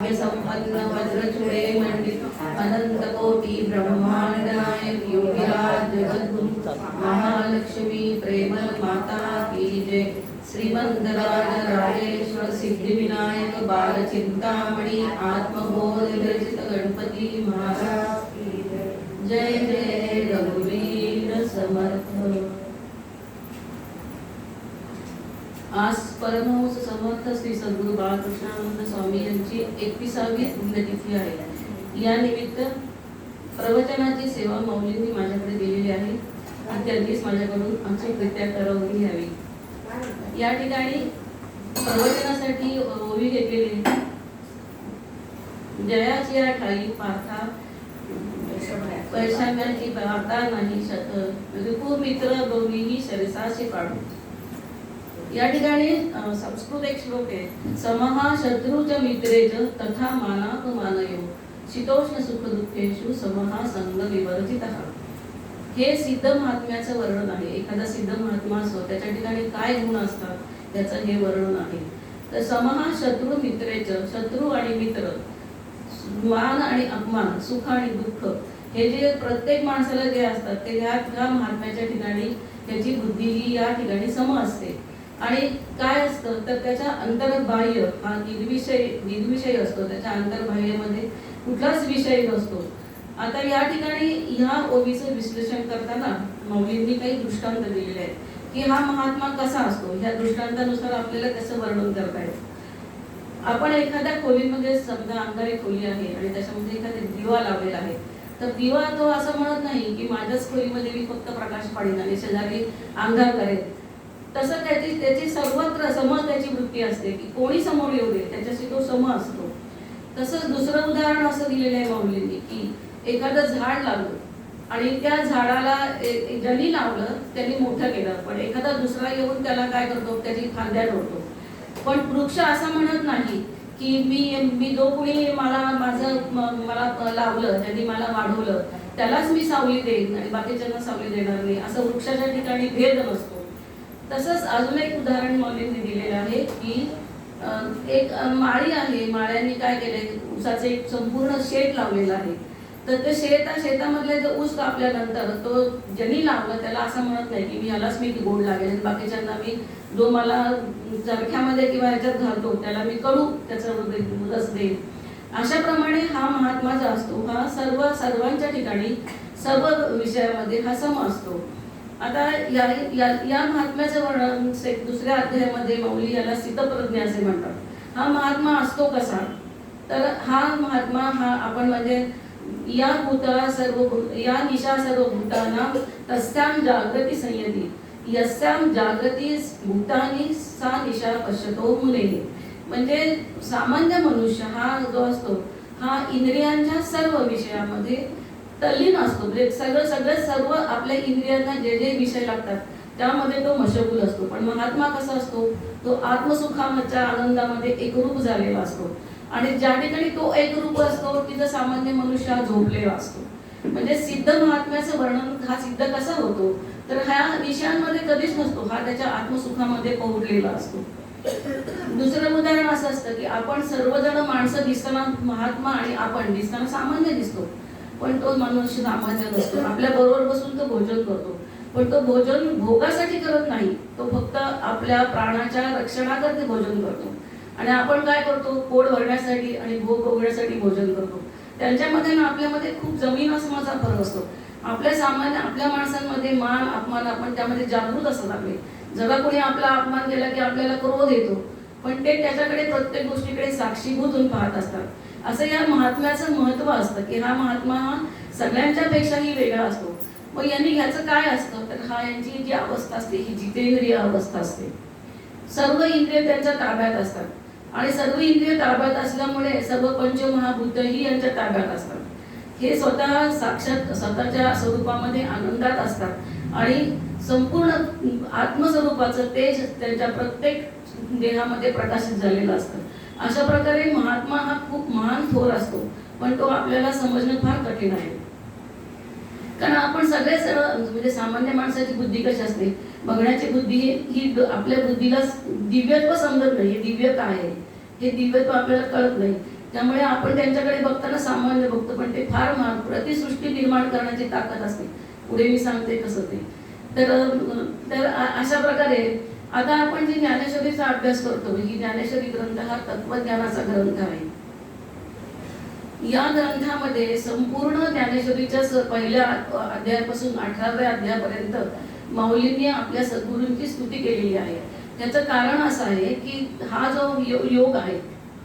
संपन्न वज्रचूड़े मंडित अनंत कोटि ब्रह्मांड नायक योगिराज जगद्गुरु महालक्ष्मी प्रेम माता की जय। श्रीमंत राजेश्वर सिद्धि विनायक बाल चिंतामणि आत्मबोध विरचित गणपति महाराज की जय। जय जय रघुवीर समर्थ। आज परमहंस समर्थ श्री सद्गुरू बाळकृष्णानंद स्वामी यांची 31वी पुण्यतिथी आहे। या निमित्त प्रवचनाची सेवा मौलींनी माझ्याकडे दिलेली आहे आणि त्यांनीच माझ्याकडून अचूकरित्या ठरवली हवी। या ठिकाणी प्रवचनासाठी ओवी घेतलेली जयाची या ठाई पार्था वैषम्याची वार्ता नाही ऋतू मित्र दोन्हीही शरीराशी पाडू। या ठिकाणी संस्कृत एक श्लोक आहे, समहा शत्रुच मित्रेच तथा मानाक मानयो शीतोष्ण सुख दुःखेषु समहा संग विवर्जितः। हे सिद्ध महात्म्याचं वर्णन आहे। एखादा सिद्ध महात्मा असतो त्याच्या ठिकाणी काय गुण असतात त्याचं हे वर्णन आहे। तर समहा शत्रू मित्रेच, शत्रू आणि मित्र, मान आणि अपमान, सुख आणि दुःख, हे जे प्रत्येक माणसाला जे असतात ते ह्या महात्म्याच्या ठिकाणी त्याची बुद्धी ही या ठिकाणी सम असते। आणि काय असतं तर त्याच्या अंतर्बाह्य हा निर्विषय असतो, त्याच्या अंतर्बाह्यमध्ये कुठलाच विषय नसतो। आता या ठिकाणी ह्या ओवीचं विश्लेषण करताना मौलींनी काही दृष्टांत दिलेले आहेत की हा महात्मा कसा असतो। ह्या दृष्टांतानुसार आपल्याला कसं वर्णन करता येईल। आपण एखाद्या खोलीमध्ये समजा अंधारी खोली आहे आणि त्याच्यामध्ये एखादा दिवा लावलेला आहे, तर दिवा तो असं म्हणत नाही की माझ्याच खोलीमध्ये मी फक्त प्रकाश पाडीन आणि शेजारी अंधार करेल। तसं त्याची सर्वत्र सम त्याची वृत्ती असते की कोणी समोर येऊ दे त्याच्याशी तो सम असतो। तसंच दुसरं उदाहरण असं दिलेलं आहे मौलींनी की एखादं झाड लावलं आणि त्या झाडाला ज्यांनी लावलं त्यांनी मोठं केलं, पण एखादा दुसरा येऊन त्याला काय करतो त्याची फांद्या तोडतो। पण वृक्ष असं म्हणत नाही की मी जो कोणी मला लावलं, ज्यांनी मला वाढवलं त्यालाच मी सावली देईन आणि बाकीच्यांना सावली देणार नाही, असं वृक्षाच्या ठिकाणी भेद नसतो। तसंच अजून एक उदाहरण मौलींनी दिलेलं आहे की एक माळी आहे, माळ्यांनी काय केलंय ऊसाचं एक संपूर्ण शेत लावलेलं आहे। तर ते शेतामधले जो ऊस कापल्यानंतर तो ज्यांनी लावलं त्याला असं म्हणत नाही की मी यालाच मी गोड लागेल आणि बाकीच्यांना मी जो मला चरख्यामध्ये किंवा ह्याच्यात घालतो त्याला मी कडू त्याचं रस देईन। अशाप्रमाणे हा महात्मा जो असतो हा सर्वांच्या ठिकाणी सर्व विषयामध्ये हा सम असतो। आता या महात्म्याचं वर्णन दुसऱ्या अध्यायामध्ये मौली याला स्थितप्रज्ञ असे म्हणतात। हा महात्मा असतो कसा तर हा महात्मा हा आपण म्हणजे या निशा सर्व भूताना तस्यां जागृती संयती यस्यां जागृती भूतानी सा निशा पश्यतो मुनेः। म्हणजे सामान्य मनुष्य हा जो असतो हा इंद्रियांच्या सर्व विषयामध्ये तल्लीन असतो, म्हणजे सर्व आपल्या इंद्रियांना जे जे विषय लागतात त्यामध्ये तो मशगूल असतो। पण महात्मा कसा असतो तो आत्मसुखाच्या आनंदामध्ये एकरूप झालेला असतो आणि ज्या ठिकाणी तो एकरूप असतो तिथं सामान्य मनुष्य झोपलेला असतो। म्हणजे सिद्ध महात्म्याचं वर्णन हा सिद्ध कसा होतो तर ह्या विषयांमध्ये कधीच नसतो, हा त्याच्या आत्मसुखामध्ये पोहोचलेला असतो। दुसरं उदाहरण असं असतं की आपण सर्वजण माणसं दिसताना महात्मा आणि आपण दिसताना सामान्य दिसतो, पण तो मनुष्य सामान्य नसतो। आपल्या बरोबर बसून तो भोजन करतो, पण तो भोजन भोगासाठी करत नाही, तो फक्त आपल्या प्राणाच्या रक्षणाकरता भोजन करतो। आणि आपण काय करतो पोट भरण्यासाठी आणि भोग भोगण्यासाठी भोजन करतो। त्यांच्यामध्ये आणि आपल्यामध्ये खूप जमीन आसमानाचा फरक असतो। आपल्या माणसांमध्ये मान अपमान आपण त्यामध्ये जागृत असतात आपले। जरा कोणी आपला अपमान केला की आपल्याला क्रोध येतो, पण ते त्याच्याकडे प्रत्येक गोष्टीकडे साक्षीभूत होऊन पाहत असतात। असं या महात्म्याचं महत्व असतं की हा महात्मा हा सगळ्यांच्या पेक्षाही वेगळा असतो। मग यांनी ह्याचं काय असतं तर हा यांची जी अवस्था असते ही जितेंद्रिय अवस्था असते। सर्व इंद्रिय त्यांच्या ताब्यात असतात आणि सर्व इंद्रिय ताब्यात असल्यामुळे सर्व पंचमहाभूतही यांच्या ताब्यात असतात। हे स्वतः साक्षात स्वतःच्या स्वरूपामध्ये आनंदात असतात आणि संपूर्ण आत्मस्वरूपाचं तेज त्यांच्या प्रत्येक देहामध्ये प्रकाशित झालेलं असतं। अशा प्रकारे महात्मा हा खूप महान थोर असतो, पण तो आपल्याला समजणं फार कठीण आहे। कारण आपण सगळे म्हणजे सामान्य माणसाची बुद्धी कशी असते, बघण्याची बुद्धी ही आपल्या बुद्धीला दिव्यत्व समजत नाही। दिव्य काय आहे हे दिव्यत्व आपल्याला कळत नाही। त्यामुळे आपण त्यांच्याकडे बघताना सामान्य बघतो, पण ते फार महान प्रतिसृष्टी निर्माण करण्याची ताकद असते. पुढे मी सांगते कसं ते. तर अशा प्रकारे आता आपण जी ज्ञानेश्वरीचा अभ्यास करतो, ही ज्ञानेश्वरी ग्रंथ हा तत्वज्ञानाचा ग्रंथ आहे. या ग्रंथामध्ये संपूर्ण ज्ञानेश्वरीच्या पहिल्या अध्यायापासून 18व्या अध्यायापर्यंत माऊलींनी आपल्या सद्गुरूंची स्तुती केलेली आहे. त्याचं कारण असं आहे की हा जो योग आहे,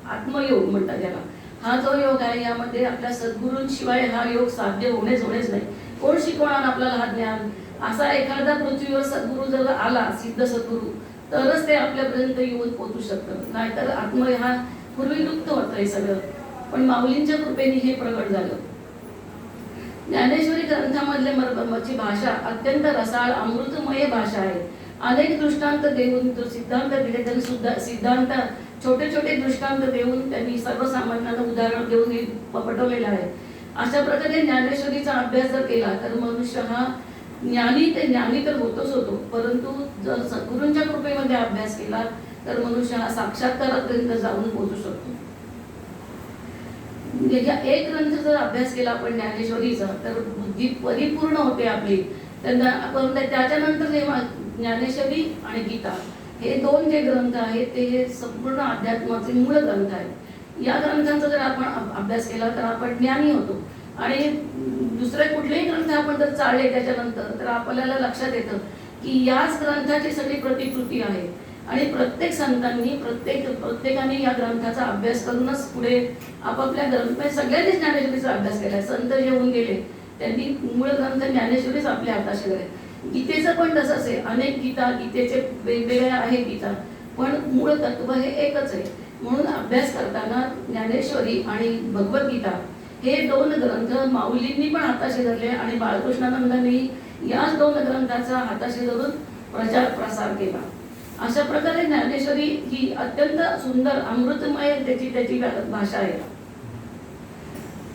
आत्मयोग म्हणतात त्याला, हा जो योग आहे यामध्ये आपल्या सद्गुरूंशिवाय हा योग साध्य होणेच नाही. कोण शिकवणार आपल्याला हा ज्ञान? असा एखादा पृथ्वीवर सद्गुरू जर आला, सिद्ध सद्गुरू, तरच ते आपल्यापर्यंत येऊन पोहोचू शकतं. नाहीतर आत्म हा पूर्वी लुप्त होतं हे सगळं. पण माऊलींच्या कृपेने हे प्रगट झालं. ज्ञानेश्वरी ग्रंथामधली भाषा अत्यंत रसाळ अमृतमय भाषा आहे. अनेक दृष्टांत देऊन तो सिद्धांत दिले, त्यांनी सुद्धा सिद्धांत छोटे छोटे दृष्टांत देऊन त्यांनी सर्वसामान्यांना उदाहरण देऊन हे पटवलेलं आहे. अशा प्रकारे ज्ञानेश्वरीचा अभ्यास जर केला तर मनुष्य हा ज्ञानी तर होतो, परंतु जर सद्गुरूंच्या कृपेमध्ये अभ्यास केला तर मनुष्य हा साक्षात्कारापर्यंत जाऊन पोहोचू शकतो. या एक ग्रंथ जर अभ्यास केला आपण ज्ञानेश्वरीचा तर बुद्धी परिपूर्ण होते आपली. आपण त्याच्यानंतर जेव्हा ज्ञानेश्वरी आणि गीता हे दोन जे ग्रंथ आहेत ते हे संपूर्ण अध्यात्माचे मूळ ग्रंथ आहेत. या ग्रंथांचा जर आपण अभ्यास केला तर आपण ज्ञानी होतो. आणि दुसरे कुठलेही ग्रंथ आपण जर चालले त्याच्यानंतर तर आपल्याला लक्षात येतं की याच ग्रंथाची सगळी प्रतिकृती आहे. आणि प्रत्येक संतांनी प्रत्येकाने या ग्रंथाचा अभ्यास करूनच पुढे आपापल्या ग्रंथ सगळ्यांनी ज्ञानेश्वरीचा अभ्यास केला. संत जे होऊन गेले त्यांनी मूळ ग्रंथ ज्ञानेश्वरीच आपल्या हाताशी दिले. गीतेचं पण तसंच आहे. अनेक गीतेचे वेगवेगळे आहे गीता, पण मूळ तत्व हे एकच आहे. म्हणून अभ्यास करताना ज्ञानेश्वरी आणि भगवद्गीता हे दोन ग्रंथ माऊलींनी पण हाताशी धरले आणि बाळकृष्णानंदांनी याच दोन ग्रंथाचा हाताशी धरून प्रचार प्रसार केला. अशा प्रकारे ज्ञानेश्वरी ही अत्यंत सुंदर अमृतमय त्याची भाषा आहे.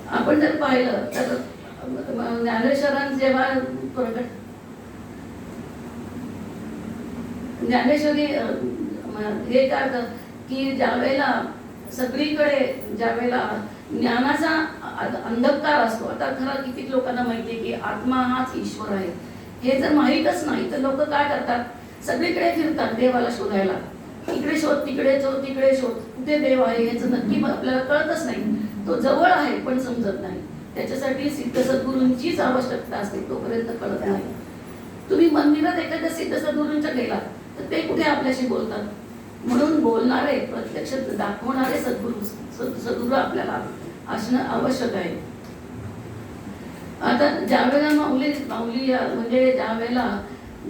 आपण जर पाहिलं तर ज्ञानेश्वरांचं जेव्हा ज्ञानेश्वरी हे काय की ज्यावेळेला सगळीकडे ज्यावेळेला ज्ञानाचा अंधकार असतो. आता खरं किती लोकांना माहिती आहे की आत्मा हाच ईश्वर आहे. हे जर माहीतच नाही तर लोक काय करतात, सगळीकडे फिरतात देवाला शोधायला. इकडे शोध, तिकडे शोध, तिकडे शोध, कुठे देव आहे ह्याचं नक्की आपल्याला कळतच नाही. तो जवळ आहे पण समजत नाही. त्याच्यासाठी सिद्ध सद्गुरूंचीच आवश्यकता असते, तोपर्यंत कळत नाही. तुम्ही मंदिरात एखाद्या सिद्ध सद्गुरूंच्या गेला तर ते कुठे आपल्याशी बोलतात. म्हणून बोलणारे, प्रत्यक्ष दाखवणारे सद्गुरू आपल्याला असणं आवश्यक आहे. आता ज्यावेळेला माऊली म्हणजे ज्यावेळेला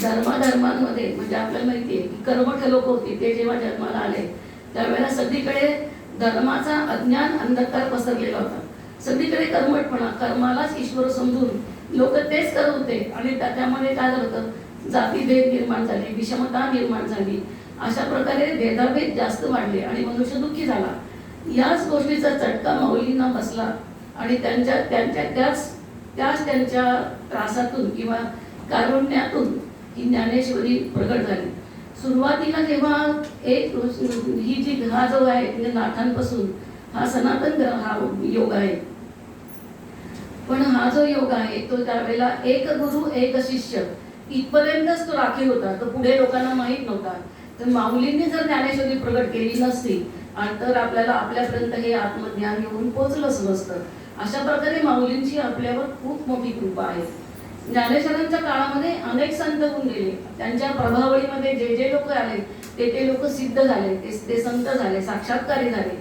धर्मांमध्ये म्हणजे आपल्याला माहिती आहे की कर्मठ लोक होती, ते जेव्हा जन्माला आले त्यावेळेला सगळीकडे धर्माचा अज्ञान अंधकार पसरलेला होता. सगळीकडे कर्मठपणा, कर्मालाच ईश्वर समजून लोक तेच करत होते. आणि त्याच्यामध्ये काय झालं होतं, जातीभेद निर्माण झाले, विषमता निर्माण झाली. अशा प्रकारे भेदाभेद जास्त वाढले आणि मनुष्य दुःखी झाला. याच गोष्टीचा चटका माऊलींना बसला आणि त्याच त्यांच्या त्रासातून किंवा कारुण्यातून ही ज्ञानेश्वरी प्रगट झाली. सुरुवातीला जेव्हा ही जी हा जो आहे म्हणजे नाथांपासून हा सनातन हा योग आहे. पण हा जो योग आहे तो त्यावेळेला एक गुरु एक शिष्य इथपर्यंतच तो राखीव होता. तो पुढे लोकांना माहीत नव्हता. तर माऊलींनी जर ज्ञानेश्वरी प्रगट केली नसती तर आपल्यापर्यंत हे आत्मज्ञान येऊन पोहोचलंच नसतं. अशा प्रकारे माऊलींची आपल्यावर खूप मोठी कृपा आहे. ज्ञानेश्वरांच्या काळामध्ये अनेक संत होऊन गेले. त्यांच्या प्रभावळीमध्ये जे लोक आले ते लोक सिद्ध झाले, ते संत झाले, साक्षात्कारी झाले.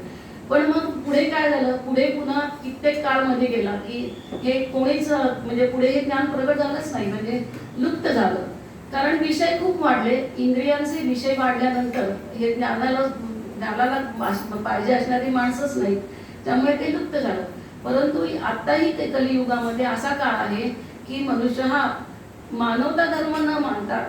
पण मग पुढे काय झालं, पुढे पुन्हा कित्येक काळ मध्ये गेला की हे कोणीच म्हणजे पुढे हे ज्ञान प्रगट झालंच नाही, म्हणजे लुप्त झालं. कारण विषय खूप वाढले. इंद्रियांचे विषय वाढल्यानंतर हे ज्ञानाला पाहिजे असणारी माणसंच नाही, त्यामुळे ते लुप्त झालं. परंतु आताही ते कलियुगामध्ये असा काळ आहे की मनुष्य हा मानवता धर्म न मानता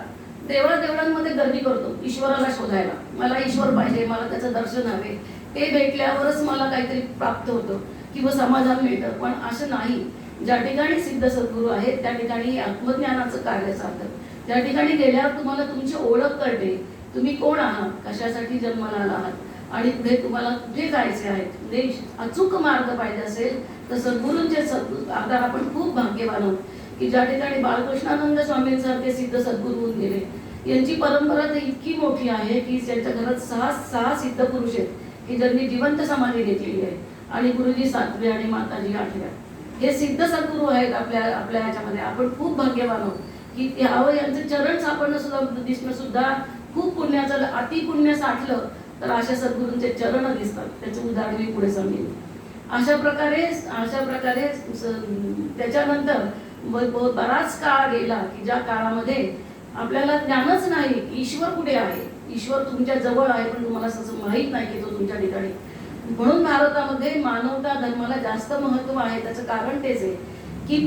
देवळांमध्ये गर्दी करतो ईश्वराला शोधायला. मला ईश्वर पाहिजे, मला त्याचं दर्शन हवे, ते भेटल्यावरच मला काहीतरी प्राप्त होतं किंवा समाधान मिळतं. पण असं नाही. ज्या ठिकाणी सिद्ध सद्गुरू आहेत त्या ठिकाणी आत्मज्ञानाचं कार्य चालतं. त्या ठिकाणी गेल्यावर तुम्हाला तुमची ओळख कळते, तुम्ही कोण आहात, कशासाठी जन्माला आला आहात. आणि पुढे तुम्हाला कुठे जायचे आहे, म्हणजे अचूक मार्ग पाहिजे असेल तर सद्गुरूंचे आता आपण खूप भाग्यवान आहोत की ज्या ठिकाणी बाळकृष्णानंद स्वामींसारखे सिद्ध सद्गुरू होऊन गेले. यांची परंपरा तर इतकी मोठी आहे की त्यांच्या घरात सहा सिद्ध पुरुष आहेत की ज्यांनी जिवंत समाधी घेतलेली आहे आणि गुरुजी 7वे आणि माताजी 8व्या. हे सिद्ध सद्गुरू आहेत आपल्या आपल्या ह्याच्यामध्ये. आपण खूप भाग्यवान आहोत की यावं यांचे चरण सापडणं सुद्धा दिसणं सुद्धा खूप पुण्याचं अति पुण्य साठलं तर अशा सद्गुरूंचे चरण दिसतात. त्याचं उदाहरण मी पुढे सांगेन. अशा प्रकारे त्याच्यानंतर बराच काळ गेला की ज्या काळामध्ये आपल्याला ज्ञानच नाही ईश्वर कुठे आहे. ईश्वर तुमच्या जवळ आहे पण तुम्हाला असं माहीत नाही की तो तुमच्या ठिकाणी. म्हणून भारतामध्ये मानवता धर्माला जास्त महत्व आहे. त्याचं कारण तेच आहे की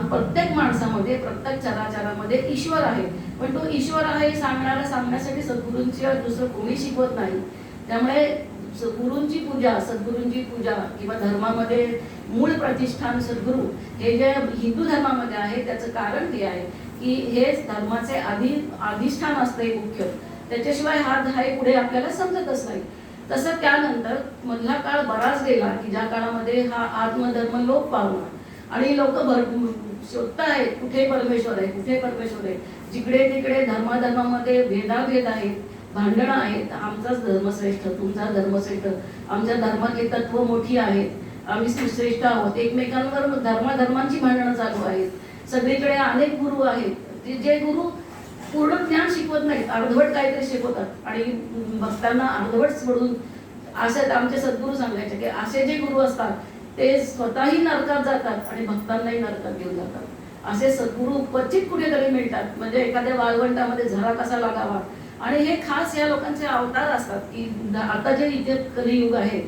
प्रत्येक माणसामध्ये प्रत्येक चराचरामध्ये ईश्वर आहे. पण तो ईश्वर आहे सांगण्यासाठी सद्गुरूंशिवाय दुसरं कोणी शिकवत नाही. त्यामुळे गुरूंची पूजा, सद्गुरूंची पूजा किंवा धर्मामध्ये मूळ प्रतिष्ठान सद्गुरू हे जे हिंदू धर्मामध्ये आहे त्याचं कारण हे आहे की हे धर्माचे अधिष्ठान असते मुख्य. त्याच्याशिवाय हे पुढे आपल्याला समजतच नाही. तसं त्यानंतर मधला काळ बराच गेला की ज्या काळामध्ये हा आत्मधर्म लोप पावला आणि लोक शोधतायत कुठे परमेश्वर आहे, कुठे परमेश्वर आहे. जिकडे तिकडे धर्मामध्ये भेदाभेद आहेत, भांडणं आहेत. आमचाच धर्म श्रेष्ठ, तुमचा धर्म श्रेष्ठ, आमच्या धर्मातली तत्व मोठी आहेत, आम्ही श्रेष्ठ आहोत. एकमेकांवर धर्मांची भांडणं चालू आहेत. सगळीकडे अनेक गुरु आहेत जे गुरु पूर्ण ज्ञान शिकवत नाहीत, अर्धवट काहीतरी शिकवतात आणि भक्तांना अर्धवट सोडून. असे आमचे सद्गुरू सांगायचे की असे जे गुरु असतात ते स्वतःही नरकात जातात आणि भक्तांनाही नरकात घेऊन जातात. असे सद्गुरू क्वचित कुठेतरी मिळतात. म्हणजे एखाद्या वाळवंटामध्ये झरा कसा लागावा. आणि हे खास या लोकांचे अवतार असतात की आता जे इथे कलियुग आहे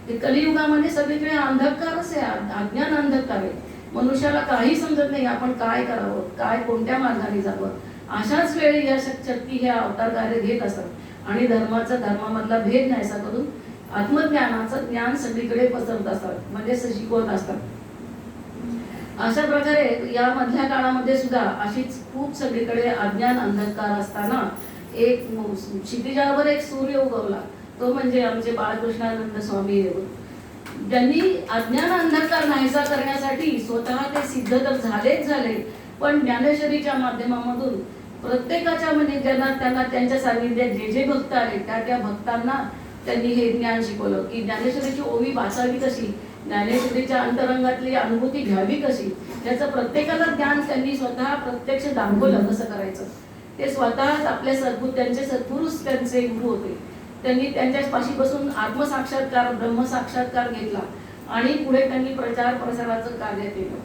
ते कलियुगामध्ये सगळीकडे अंधकारच आहे, अज्ञान अंधकार आहे. मनुष्याला काही समजत नाही आपण काय करावं, काय कोणत्या मार्गाने जावं. अशाच वेळी या शक्ती हे अवतार कार्य घेत असतात आणि धर्मामधला भेद नाहीसा करून आत्मज्ञानाचं ज्ञान सगळीकडे पसरत असतात, म्हणजे शिकवत असतात. अशा प्रकारे या मधल्या काळामध्ये सुद्धा अशीच खूप सगळीकडे अज्ञान अंधकार असताना एक क्षितिजावर एक सूर्य उगवला. तो म्हणजे आमचे बाळकृष्णानंद स्वामी. ज्यांनी अज्ञान अंधकार नाहीसा करण्यासाठी स्वतः ते सिद्ध तर झाले पण ज्ञानेश्वरीच्या माध्यमामधून प्रत्येकाच्या म्हणजे त्यांना त्यांच्या सानिध्यात जे भक्त आले त्या भक्तांना त्यांनी हे ज्ञान शिकवलं की ज्ञानेश्वरीची ओवी वाचावी कशी, ज्ञानेश्वरीच्या अंतरंगातली अनुभूती घ्यावी कशी, त्याचं प्रत्येकाला ज्ञान त्यांनी स्वतः प्रत्यक्ष दाखवलं कसं करायचं. ते स्वतःच आपल्या त्यांचे सद्गुरूच त्यांचे गुरु होते. त्यांनी त्यांच्या पाशी बसून आत्मसाक्षात्कार ब्रह्मसाक्षात्कार घेतला आणि पुढे त्यांनी प्रचार प्रसाराचं कार्य केलं.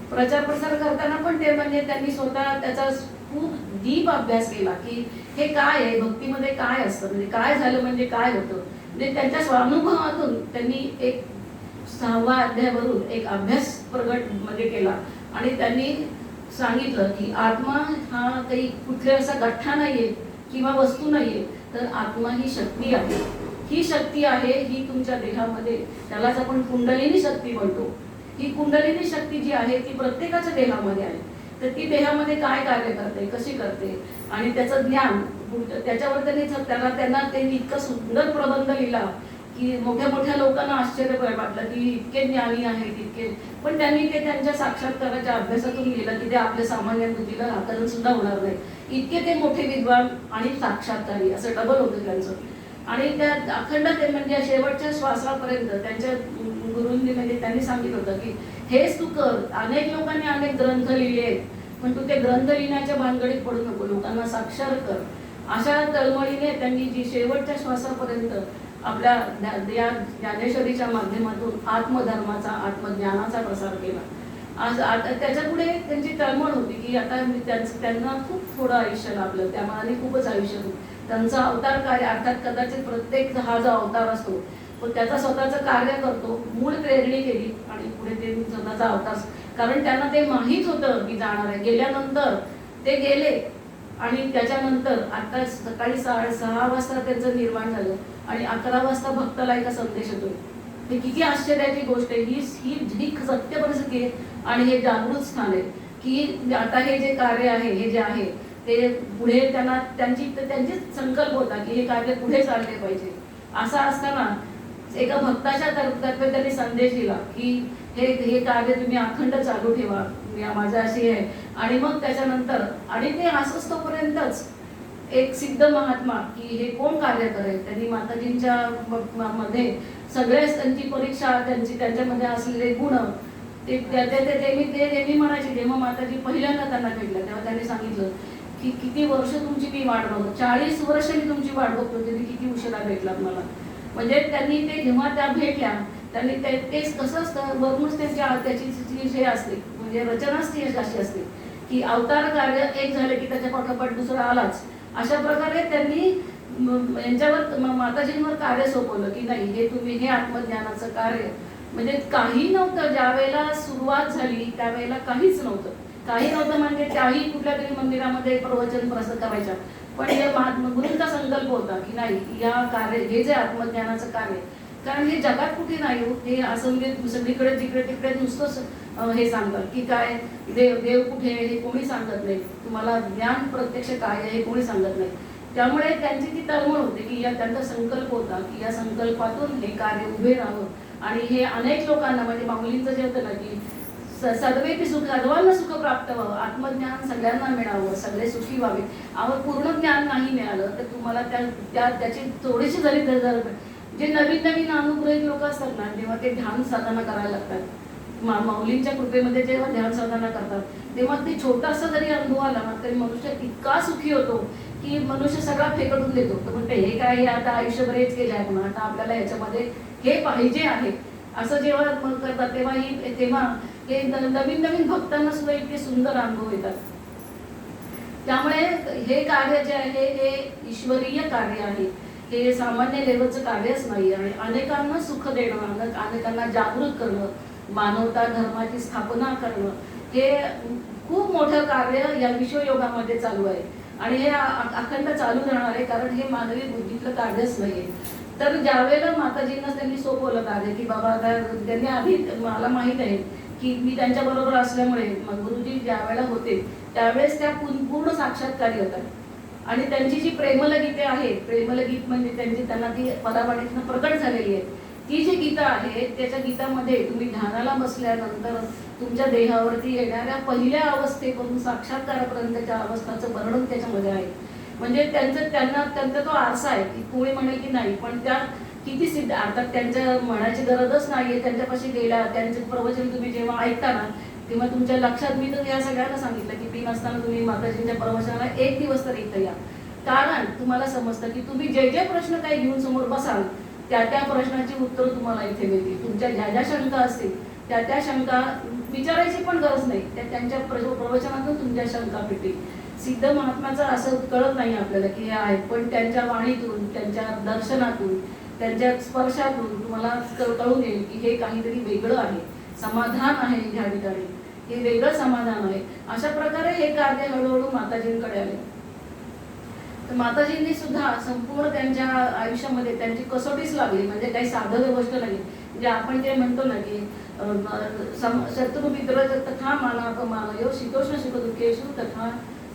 प्रचार प्रसार करताना पण ते म्हणजे त्यांनी स्वतः त्याचा खूप डीप अभ्यास केला की हे काय आहे, भक्तीमध्ये काय असतं, म्हणजे काय झालं म्हणजे काय होतं. म्हणजे त्यांच्या स्वानुभवातून त्यांनी एक 6व्या अध्यायावरून एक अभ्यास प्रगट म्हणजे केला आणि त्यांनी सांगितलं की आत्मा हा काही कुठे असा गठ्ठा नाहीये किंवा वस्तू नाहीये, तर आत्मा ही शक्ती आहे. ही शक्ती आहे, ही तुमच्या देहामध्ये, त्यालाच आपण कुंडलिनी शक्ती म्हणतो. ही कुंडलिनी शक्ती जी आहे ती प्रत्येकाच्या देहामध्ये आहे. तर ती देहामध्ये काय कार्य करते, कशी करते आणि त्याचं ज्ञान त्याच्यावर त्यांना त्यांनी इतकं सुंदर प्रबंध लिहिला की मोठ्या लोकांना आश्चर्य वाटलं की इतके ज्ञानी आहेत इतके. पण त्यांनी ते त्यांच्या साक्षात्काराच्या अभ्यासातून लिहिलं की ते आपल्या सामान्य बुद्धीला हाताळून सुद्धा होणार नाही. इतके ते मोठे विद्वान आणि साक्षात्कारी असं डबल होतं त्यांचं. आणि त्या अखंड ते म्हणजे शेवटच्या श्वासापर्यंत त्यांच्या गुरूंनी म्हणजे त्यांनी सांगितलं होतं की हेच तू कर. अनेक लोकांनी अनेक ग्रंथ लिहिले आहेत पण तू ते ग्रंथ लिहिण्याच्या भानगडीत पडू नको, लोकांना साक्षर कर. अशा तळमळीने त्यांनी जी शेवटच्या श्वासापर्यंत आपल्या ज्ञानेश्वरीच्या माध्यमातून आत्मधर्माचा आत्मज्ञानाचा प्रसार केला. आता त्याच्या पुढे त्यांची तळमळ होती की आता त्यांना खूप थोडं आयुष्य लाभलं, त्यामुळे खूपच आयुष्य होतं. त्यांचा अवतार काय अर्थात कदाचित प्रत्येक हा जो अवतार असतो पण त्याचा स्वतःचं कार्य करतो. मूळ प्रेरणी केली आणि पुढे ते स्वतःचा अवतार, कारण त्यांना ते माहीत होतं की जाणार आहे. गेल्यानंतर ते गेले आणि त्याच्यानंतर आता सकाळी 6:30 वाजता त्यांचं निर्माण झालं आणि 11 वाजता भक्ताला एका संदेश येतोय. हे किती आश्चर्याची गोष्ट आहे. ही सत्य परिस्थिती आहे आणि हे जागृत स्थान आहे की आता हे जे कार्य आहे हे जे आहे ते पुढे त्यांना त्यांचीच संकल्प होता की हे कार्य पुढे चालले पाहिजे. असं असताना एका भक्ताच्या तर्फे त्यांनी संदेश दिला की हे कार्य तुम्ही अखंड चालू ठेवा, माझ्या अशी आहे. आणि मग त्याच्यानंतर आणि ते असंच तोपर्यंतच एक सिद्ध महात्मा की हे कोण कार्य करेल, त्यांनी माताजींच्या मध्ये सगळे त्यांची परीक्षा, त्यांच्यामध्ये असलेले गुण ते नेहमी म्हणायचे. जेव्हा माताजी पहिल्यांदा त्यांना भेटल्या तेव्हा त्यांनी सांगितलं की किती वर्ष तुमची मी वाट बघतो, 40 वर्ष मी तुमची वाट बघतो, तुम्ही किती उशिरा भेटलात मला. म्हणजे त्यांनी ते जेव्हा त्या भेटल्या त्यांनी ते कसं असतं, वरूनच त्याची हे असते, म्हणजे रचनाच ती अशी असते की अवतार कार्य एक झाले की त्याच्या पाठोपाठ दुसरा आलाच. अशा प्रकारे त्यांनी यांच्यावर माताजींवर कार्य सोपवलं की नाही हे आत्मज्ञानाचं कार्य. म्हणजे काही नव्हतं, ज्या वेळेला सुरुवात झाली त्यावेळेला काहीच नव्हतं. काही नव्हतं म्हणजे त्याही कुठल्या तरी मंदिरामध्ये प्रवचन प्रसाद करायच्या, पण हे गुरूंचा संकल्प होता की नाही या कार्य, हे जे आत्मज्ञानाचं कार्य, कारण हे जगात कुठे नाही हो, हे असं म्हणजे सगळीकडे जिकडे तिकडे नुसतंच हे सांगतात की काय देव कुठे, हे कोणी सांगत नाही. तुम्हाला ज्ञान प्रत्यक्ष काय आहे हे कोणी सांगत नाही. त्यामुळे त्यांची ती तळमळ होती की त्यांचा संकल्प होता की या संकल्पातून हे कार्य उभे राहावं आणि हे अनेक लोकांना, म्हणजे माऊलींचं जे होतं ना की सर्वेपी सुख, सर्वांना सुख प्राप्त व्हावं, आत्मज्ञान सगळ्यांना मिळावं, सगळे सुखी व्हावे. पूर्ण ज्ञान नाही मिळालं तर तुम्हाला त्याची थोडीशी जरी जे नवीन अनुग्रहित लोक असतात ना, जेव्हा ते ध्यान साधना करायला लागतात, माऊलींच्या कृपेमध्ये जेव्हा ध्यान साधना करतात तेव्हा ते छोटासा जरी अनुभव आला ना तरी मनुष्य इतका सुखी होतो की मनुष्य सगळा फेकून देतो. तर म्हणते हे काय, हे आता आयुष्यभर हेच केलं आहे म्हणून, आता आपल्याला याच्यामध्ये हे पाहिजे आहे असं जेव्हा करतात तेव्हा हे नवीन भक्तांना सुद्धा इतके सुंदर अनुभव येतात. त्यामुळे हे कार्य जे आहे हे ईश्वरीय कार्य आहे, हे सामान्य लेवलचं कार्यच नाही. आणि अनेकांना सुख देणं, अनेकांना जागृत करणं, मानवता धर्माची स्थापना करणं, हे खूप मोठं कार्य या विश्वयोगामध्ये चालू आहे आणि हे अखंड चालू राहणार आहे, कारण हे मानवी बुद्धीतलं कार्यच नाहीये. तर ज्यावेळेला माताजींना त्यांनी सोपवलं कार्य की बाबा त्यांनी आधी, मला माहीत आहे की मी त्यांच्या बरोबर असल्यामुळे गुरुजी ज्या वेळेला होते त्यावेळेस त्या पूर्ण साक्षात्कारी होतात आणि त्यांची जी प्रेमलगीते आहे, प्रेमलगीत म्हणजे त्यांना ती पदावाणीतनं प्रकट झालेली आहे. ती जी गीता आहे त्याच्या गीतामध्ये तुम्ही ध्यानाला बसल्यानंतर तुमच्या देहावरती येणाऱ्या पहिल्या अवस्थेपासून साक्षात्कारापर्यंतच्या अवस्थाचं वर्णन त्याच्यामध्ये आहे. म्हणजे त्यांचा तो आरसा आहे की कोणी म्हणेल की नाही, पण त्या किती सिद्ध. अर्थात त्यांच्या म्हणायची गरजच नाहीये, त्यांच्यापाशी गेला, त्यांचे प्रवचन तुम्ही जेव्हा ऐकता ना तेव्हा तुमच्या लक्षात, मी तर या सगळ्यांना सांगितलं की 3 असताना तुम्ही माताजींच्या प्रवचनाला 1 दिवस तर इथं या, कारण तुम्हाला समजतं की तुम्ही जे प्रश्न काही घेऊन समोर बसाल त्या प्रश्नाची उत्तर तुम्हाला इथे मिळतील. तुमच्या ज्या शंका असतील त्या शंका विचारायची पण गरज नाही, त्यांच्या प्रवचनातून तुमच्या शंका पेटतील. सिद्ध महात्म्याचं असं कळत नाही आपल्याला की हे आहेत, पण त्यांच्या वाणीतून, त्यांच्या दर्शनातून, त्यांच्या स्पर्शातून तुम्हाला कळून येईल की हे काहीतरी वेगळं आहे, समाधान आहे ह्या ठिकाणी, हे वेगळं समाधान आहे. अशा प्रकारे हे कार्य हळूहळू माताजींकडे आले. तर माताजींनी सुद्धा संपूर्ण त्यांच्या आयुष्यामध्ये त्यांची कसोटीच लागली, म्हणजे काही साधं गोष्ट नाही. म्हणजे आपण जे म्हणतो ना की शत्रु मित्र तथा मानयो शीतोष्ण सुख दुःखेषु तथा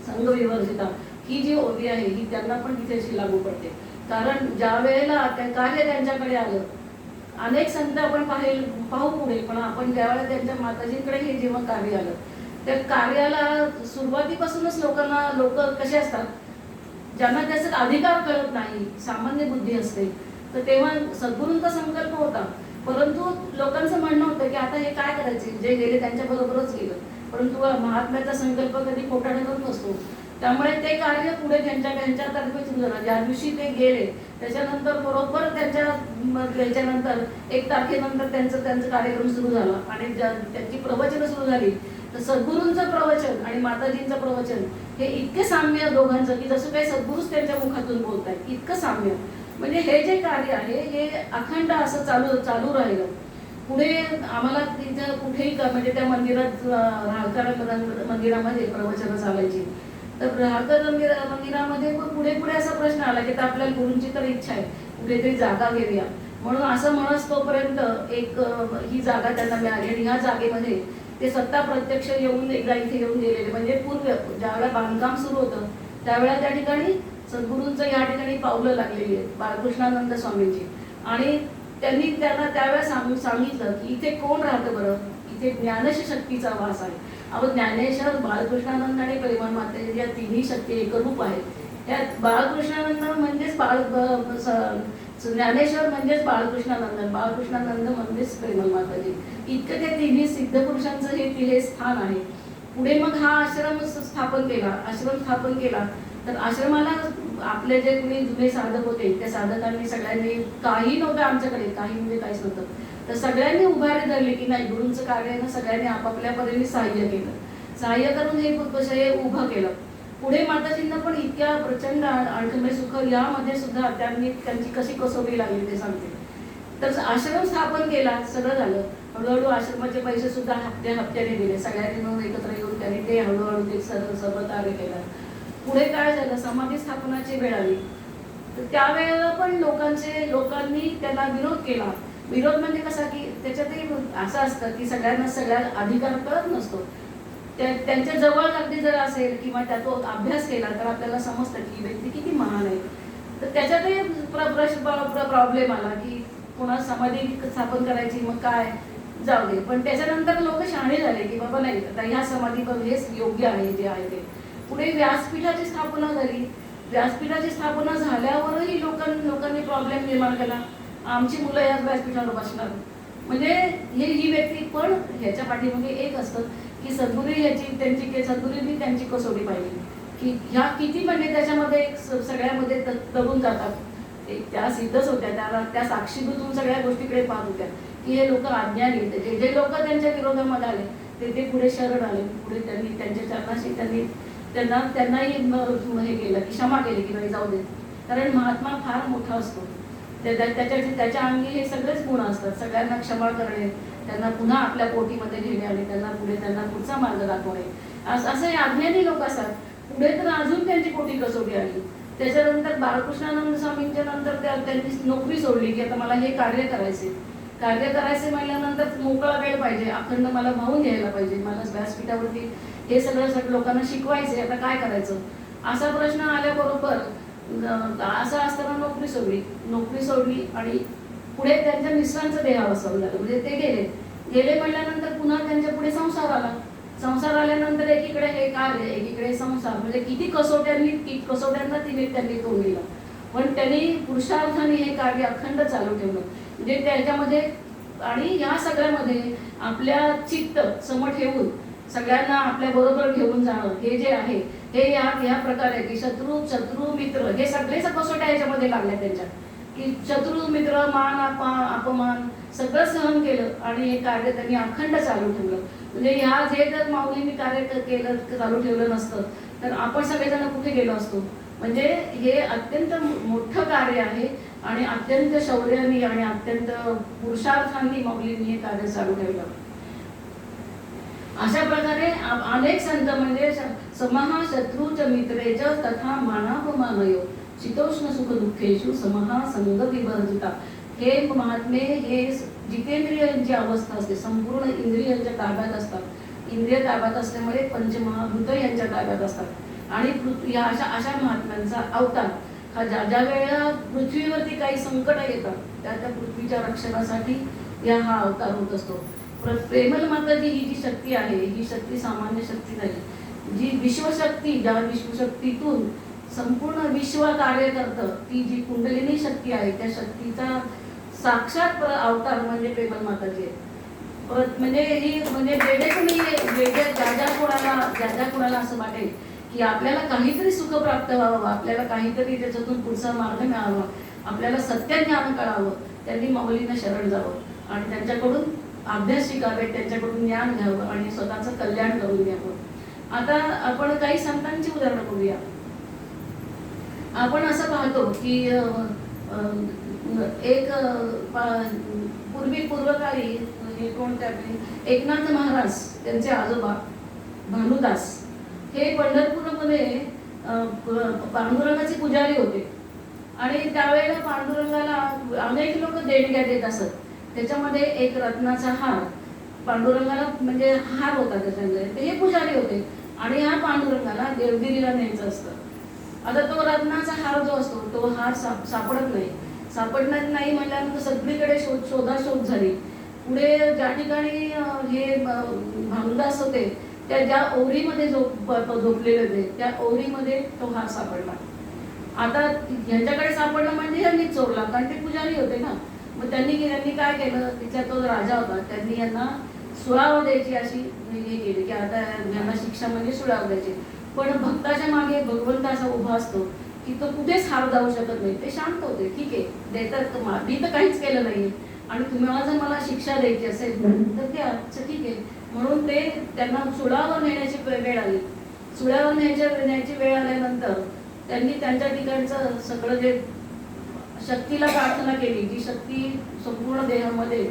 संग विवर्जिता, ही जी ओवी आहे ही त्यांना पण तिथे अशी लागू पडते. कारण ज्या वेळेला कार्य त्यांच्याकडे आलं, अनेक संत आपण पाहू पुढे, पण आपण ज्यावेळेला त्यांच्या माताजींकडे हे जेव्हा कार्य आलं त्या कार्याला सुरुवातीपासूनच लोक कसे असतात, ज्यांना त्याचा अधिकार कळत नाही, सामान्य बुद्धी असते, तर तेव्हा सद्गुरूंचा संकल्प होता, परंतु लोकांचं म्हणणं होतं की आता हे काय करायचे, जे गेले त्यांच्या बरोबरच गेलं. परंतु महात्म्याचा संकल्प कधी खोटा ठरत नसतो. त्यामुळे ते कार्य पुढे त्यांच्यातर्फे सुरू झालं. ज्या दिवशी ते गेले त्याच्यानंतर बरोबर त्याच्यानंतर 1 तारखेनंतर त्यांचं कार्यक्रम सुरू झाला आणि त्यांची प्रवचनं सुरू झाली. तर सद्गुरूंचं प्रवचन आणि माताजींचं प्रवचन हे इतके साम्य दोघांचं की जसं काही सद्गुरूच त्यांच्या मुखातून बोलतायत, इतकं साम्य. म्हणजे हे जे कार्य आहे हे अखंड असं चालू राहिलं. पुढे आम्हाला तिथं कुठेही म्हणजे त्या मंदिरात राहकर मंदिरामध्ये प्रवचनं चालायची. तर राहकर मंदिरामध्ये पुढे असा प्रश्न आला की आपल्याला गुरूंची तर इच्छा आहे कुठेतरी जागा घेऊया, म्हणून असं म्हणत तोपर्यंत ही जागा त्यांना मिळाली आणि ह्या जागेमध्ये ते सत्ता प्रत्यक्ष येऊन एकदा इथे येऊन गेलेले. म्हणजे पूर्व ज्यावेळेला बांधकाम सुरू होतं त्यावेळेला त्या ठिकाणी सद्गुरूंचं या ठिकाणी पावलं लागलेली आहेत बाळकृष्णानंद स्वामींची. आणि त्यांनी त्यांना त्यावेळेस सांगितलं की इथे कोण राहतं बरं, इथे ज्ञानश शक्तीचा वास आहे. अहो ज्ञानेश्वर, बाळकृष्णानंद आणि परिमल माते या तिन्ही शक्ती एकरूप आहेत. त्यात बाळकृष्णानंद म्हणजेच ज्ञानेश्वर म्हणजेच बाळकृष्णानंद, बाळकृष्णानंद म्हणजेच परिमल माताजी. इतकं ते तिन्ही सिद्ध पुरुषांचं हे स्थान आहे. पुढे मग हा आश्रम स्थापन केला. तर आश्रमाला आपले जे कुणी जुने साधक होते त्या साधकांनी सगळ्यांनी, काही नव्हतं आमच्याकडे, काही म्हणजे काहीच नव्हतं, तर सगळ्यांनी उभारी धरली की नाही गुरूंचं कार्य आहे ना, सगळ्यांनी आपापल्या परीने सहाय्य केलं. सहाय्य करून हे उभं केलं. पुढे माताजींना पण इतक्या प्रचंड अडचणी सुख यामध्ये सुद्धा त्यांची कशी कसोटी लागली ते सांगते. तर आश्रम स्थापन केला, सगळं झालं. हळूहळू आश्रमाचे पैसे सुद्धा हप्त्याने दिले. सगळ्यांनी मिळून एकत्र येऊन त्यांनी ते हळूहळू ते सर्व कार्य केलं. पुढे काय झालं, समाधी स्थापनाची वेळ आली. तर त्यावेळेला पण लोकांनी त्याला विरोध केला. विरोध म्हणजे कसा की त्याच्यातही असं असतं की सगळ्या अधिकार कळत नसतो. त्यांच्या जवळ अगदी जर असेल किंवा त्याचा अभ्यास केला तर आपल्याला समजतं की ही व्यक्ती किती महान आहे. तर त्याच्यातही प्रॉब्लेम आला की पुन्हा समाधी स्थापन करायची, मग काय जाऊ दे. पण त्याच्यानंतर लोक शहाणे झाले की बाबा नाही, आता ह्या समाधी हेच योग्य आहे जे आहे ते. पुढे व्यासपीठाची स्थापना झाली. व्यासपीठाची स्थापना झाल्यावरही लोकांनी प्रॉब्लेम निर्माण केला. आमची मुलं याच व्यासपीठावर बसणार म्हणजे ही व्यक्ती. पण ह्याच्या पाठीमागे एक असतं की सद्गुरूंनी त्यांची कसोटी पाहिली की ह्या किती म्हणजे त्याच्यामध्ये सगळ्यामध्ये दबून जातात. त्या सिद्धच होत्या, त्या साक्षीभूतून सगळ्या गोष्टीकडे पाहत होत्या की हे लोक अज्ञानी. जे लोक त्यांच्या विरोधामध्ये आले ते पुढे शरण आले. पुढे त्यांनी त्यांच्या चरणाशी त्यांनाही हे केलं की क्षमा केली की नाही जाऊ दे. कारण महात्मा फार मोठा असतो, त्याच्या अंगी हे सगळेच गुण असतात. सगळ्यांना क्षमा करणे, त्यांना पुन्हा आपल्या पोटीमध्ये घेणे आणि त्यांना पुढचा मार्ग दाखवणे, असं हे अज्ञानी लोक असतात. पुढे तर अजून त्यांची पोटी कसोटी आली. त्याच्यानंतर बाळकृष्णानंद स्वामींच्या नंतर त्यांनी नोकरी सोडली की आता मला हे कार्य करायचे म्हणल्यानंतर मोकळा वेळ पाहिजे, अखंड मला वाहून घ्यायला पाहिजे, मला व्यासपीठावरती हे सगळं लोकांना शिकवायचे, आता काय करायचं असा प्रश्न आल्याबरोबर असं असताना नोकरी सोडली आणि पुढे त्यांच्या मिस्टरांचं देहावसान झालं. म्हणजे ते गेले म्हणल्यानंतर पुन्हा त्यांच्या पुढे संसार आल्यानंतर एकीकडे हे कार्य, एकीकडे संसार, म्हणजे किती कसोट्यांना त्यांनी तोंड दिलं. पण त्यांनी पुरुषार्थाने हे कार्य अखंड चालू ठेवलं. म्हणजे त्याच्यामध्ये आणि या सगळ्यामध्ये आपल्या चित्त सम ठेवून सगळ्यांना आपल्या बरोबर घेऊन जाणं हे जे आहे हे या प्रकारे की शत्रू मित्र हे सगळेच कसोट्या याच्यामध्ये लागल्या त्यांच्या, की शत्रू मित्र मान अपमान सगळं सहन केलं आणि हे कार्य त्यांनी अखंड चालू ठेवलं. म्हणजे ह्या जे जर माऊलींनी कार्य चालू ठेवलं नसतं तर आपण सगळेजण कुठे गेलो असतो. म्हणजे हे अत्यंत मोठं कार्य आहे आणि अत्यंत शौर्याने आणि अत्यंत पुरुषार्थांनी माऊलींनी हे कार्य चालू ठेवलं. अशा प्रकारे अनेक संत म्हणजे समहा शत्रूच मित्रेच तथा मानापमानयो शीतोष्ण सुख दुःखेषु समहा संग विवर्जिता. हे महात्मे हे जितेंद्रियांची अवस्था असते, संपूर्ण इंद्रियांच्या ताब्यात असतात. इंद्रिय ताब्यात असल्यामुळे पंचमहाभूत यांच्या ताब्यात असतात. आणि या अशा महात्म्यांचा अवतार हा ज्या वेळेला पृथ्वीवरती काही संकट येतात त्या पृथ्वीच्या रक्षणासाठी हा अवतार होत असतो. प्रेमल माताजी ही जी शक्ती आहे ही शक्ती सामान्य शक्ती नाही. जी विश्वशक्ती, ज्या विश्वशक्तीतून संपूर्ण विश्व कार्य करतं ती जी कुंडलिनी शक्ती आहे त्या शक्तीचा साक्षात अवतार म्हणजे प्रेमल माताजी आहे. म्हणजे ही म्हणजे ज्या कोणाला असं वाटेल की आपल्याला काहीतरी सुख प्राप्त व्हावं, आपल्याला काहीतरी त्याच्यातून पुढचा मार्ग मिळावा, आपल्याला सत्य ज्ञान कळावं, त्यांनी माऊलींना शरण जावं आणि त्यांच्याकडून अभ्यास शिकावे, त्यांच्याकडून ज्ञान घ्यावं आणि स्वतःचं कल्याण करून घ्यावं. आता आपण काही संतांची उदाहरणं बघूया. आपण असं पाहतो की एक पूर्वकाळी हे कोणत्या एकनाथ महाराज त्यांचे आजोबा भानुदास हे पंढरपूरमध्ये पांडुरंगाचे पुजारी होते. आणि त्यावेळेला पांडुरंगाला अनेक लोक देणग्या देत असत. त्याच्यामध्ये एक रत्नाचा हार पांडुरंगाला म्हणजे हार होता त्याच्यामध्ये, ते हे पुजारी होते आणि ह्या पांडुरंगाला देवगिरीला न्यायचं असतं. आता तो रत्नाचा हार जो असतो तो हार सापडणार नाही म्हटल्यानंतर सगळीकडे शोधाशोध झाली. पुढे ज्या ठिकाणी हे भानुदास होते त्या ज्या ओरीमध्ये झोपलेले होते त्या ओरीमध्ये तो हार सापडला. आता ह्यांच्याकडे सापडलं म्हणजे ह्यांनी चोरला, कारण ते पुजारी होते ना. मग त्यांनी काय केलं, तिथला तो राजा होता, त्यांनी यांना सुळावर द्यायची अशी हे केली की आता यांना शिक्षा म्हणजे सुळावर द्यायची. पण भक्ताच्या मागे भगवंत असा उभा असतो की तो कुठेच हार जाऊ शकत नाही. ते शांत होते, ठीक आहे देतात, मी तर काहीच केलं नाहीये आणि तुम्हाला जर मला शिक्षा द्यायची असेल तर द्या, ठीक आहे. म्हणून ते त्यांना सुळावर नेण्याची वेळ आली. सुळावर न्यायची वेळ आल्यानंतर त्यांनी त्यांच्या ठिकाणचं सगळं जे शक्तीला प्रार्थना केली, जी शक्ती संपूर्ण देहामध्ये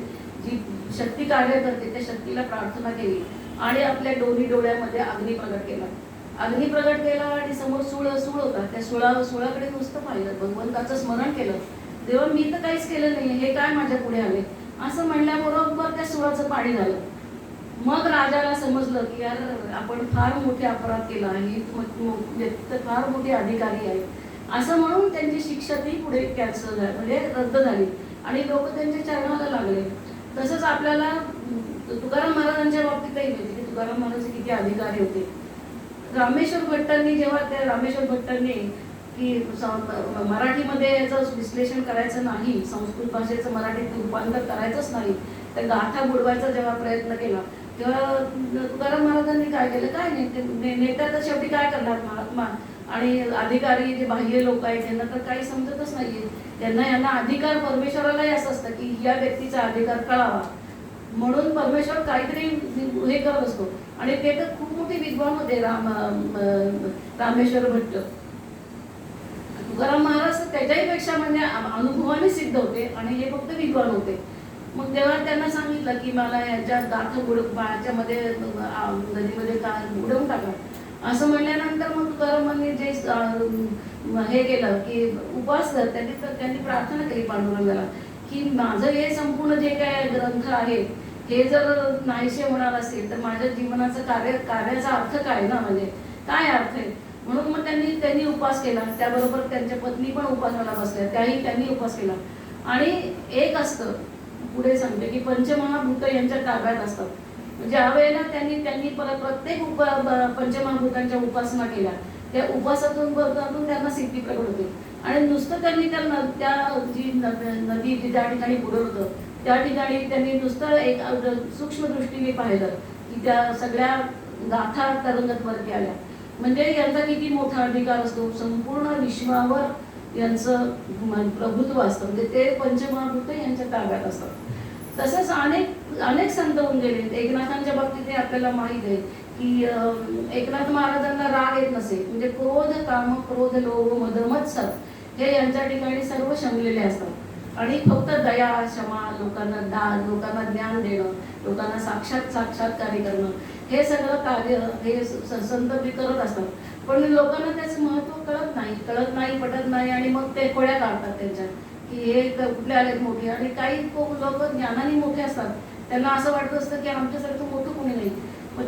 जी शक्ती कार्य करते त्या शक्तीला प्रार्थना केली आणि आपल्या दोन्ही डोळ्यामध्ये अग्नी प्रगट केला. अग्नी प्रगट केला आणि समोर सूळ होता. त्या सुळाकडे नुसतं पाहिलं, भगवंताचं स्मरण केलं. देवा मी तर काहीच केलं नाही, हे काय माझ्या पुढे आले असं म्हणल्याबरोबर त्या सुळाचं पाणी झालं. मग राजाला समजलं की यार आपण फार मोठे अपराध केला आहे, फार मोठे अधिकारी आहे असं म्हणून त्यांची शिक्षा ती पुढे कॅन्सल झाली, म्हणजे रद्द झाली आणि लोक त्यांच्या चरणाला लागले. तसंच आपल्याला तुकाराम महाराजांच्या बाबतीतही माहिती की तुकाराम महाराज किती अधिकारी होते. रामेश्वर भट्टांनी की मराठीमध्ये याचं विश्लेषण करायचं नाही, संस्कृत भाषेचं मराठीत रूपांतर करायचंच नाही, तर गाथा बुडवायचा जेव्हा प्रयत्न केला तेव्हा तुकाराम महाराजांनी काय केलं, काय नाही नेत्या तर शेवटी काय करणार महात्मा आणि अधिकारी जे बाह्य लोक आहेत त्यांना तर काही समजतच नाहीये. यांना अधिकार परमेश्वरालाही असं असतं की या व्यक्तीचा अधिकार कळावा म्हणून परमेश्वर काहीतरी हे करत असतो. आणि ते तर खूप मोठे विद्वान होते रामेश्वर भट्ट. तुकाराम महाराज त्याच्याही पेक्षा म्हणजे अनुभवाने सिद्ध होते आणि हे फक्त विद्वान होते. मग तेव्हा त्यांना सांगितलं की मला याच्या गाथा बाळाच्या मध्ये नदीमध्ये बुडवून टाका असं म्हणल्यानंतर मग तुकारामांनी जे हे केलं की उपवास त्यांनी प्रार्थना केली पांडुरंगाला की माझं हे संपूर्ण जे काय ग्रंथ आहे हे जर नाहीसे होणार असेल तर माझ्या जीवनाचं कार्याचा अर्थ काय ना, म्हणजे काय अर्थ आहे. म्हणून मग त्यांनी उपवास केला. त्याबरोबर त्यांच्या पत्नी पण उपवासाला बसल्या, त्यांनी उपवास केला. आणि एक असतं पुढे सांगते की पंचमहाभूत यांच्या ताब्यात असतात. ज्या वेळेला त्यांनी प्रत्येक पंचमहाभूतांच्या उपासना केल्या त्या उपासातून त्यांना सिद्धी प्रकट होते. आणि नुसतं त्यांनी त्या जी नदी ज्या ठिकाणी बुडवत होतं त्या ठिकाणी त्यांनी नुसतं एक सूक्ष्म दृष्टीने पाहिलं की त्या सगळ्या गाथा तरंगत वरती आल्या. म्हणजे यांचा किती मोठा अधिकार असतो, संपूर्ण विश्वावर यांचं प्रभुत्व असतं, म्हणजे ते पंचमहाभूत यांच्या ताब्यात असतात. तसंच अनेक संत होऊन गेले. एकनाथांच्या बाबतीत हे आपल्याला माहित आहे की एकनाथ महाराजांना राग येत नसे, म्हणजे क्रोध काम क्रोध लोभ मद मत्सर हे यांच्या ठिकाणी सर्व शमलेले असतात आणि फक्त दया क्षमा लोकांना ज्ञान देणं, लोकांना साक्षात्कारी करणं हे सगळं कार्य हे संत करत असतात. पण लोकांना त्याचं महत्त्व कळत नाही पटत नाही आणि मग ते खोड्या काढतात त्यांच्या की हे कुठले आलेत मोठे. आणि काही लोक ज्ञानाने मोठे असतात, त्यांना असं वाटत असतं की आमच्यासारखं मोठं कोणी नाही. मग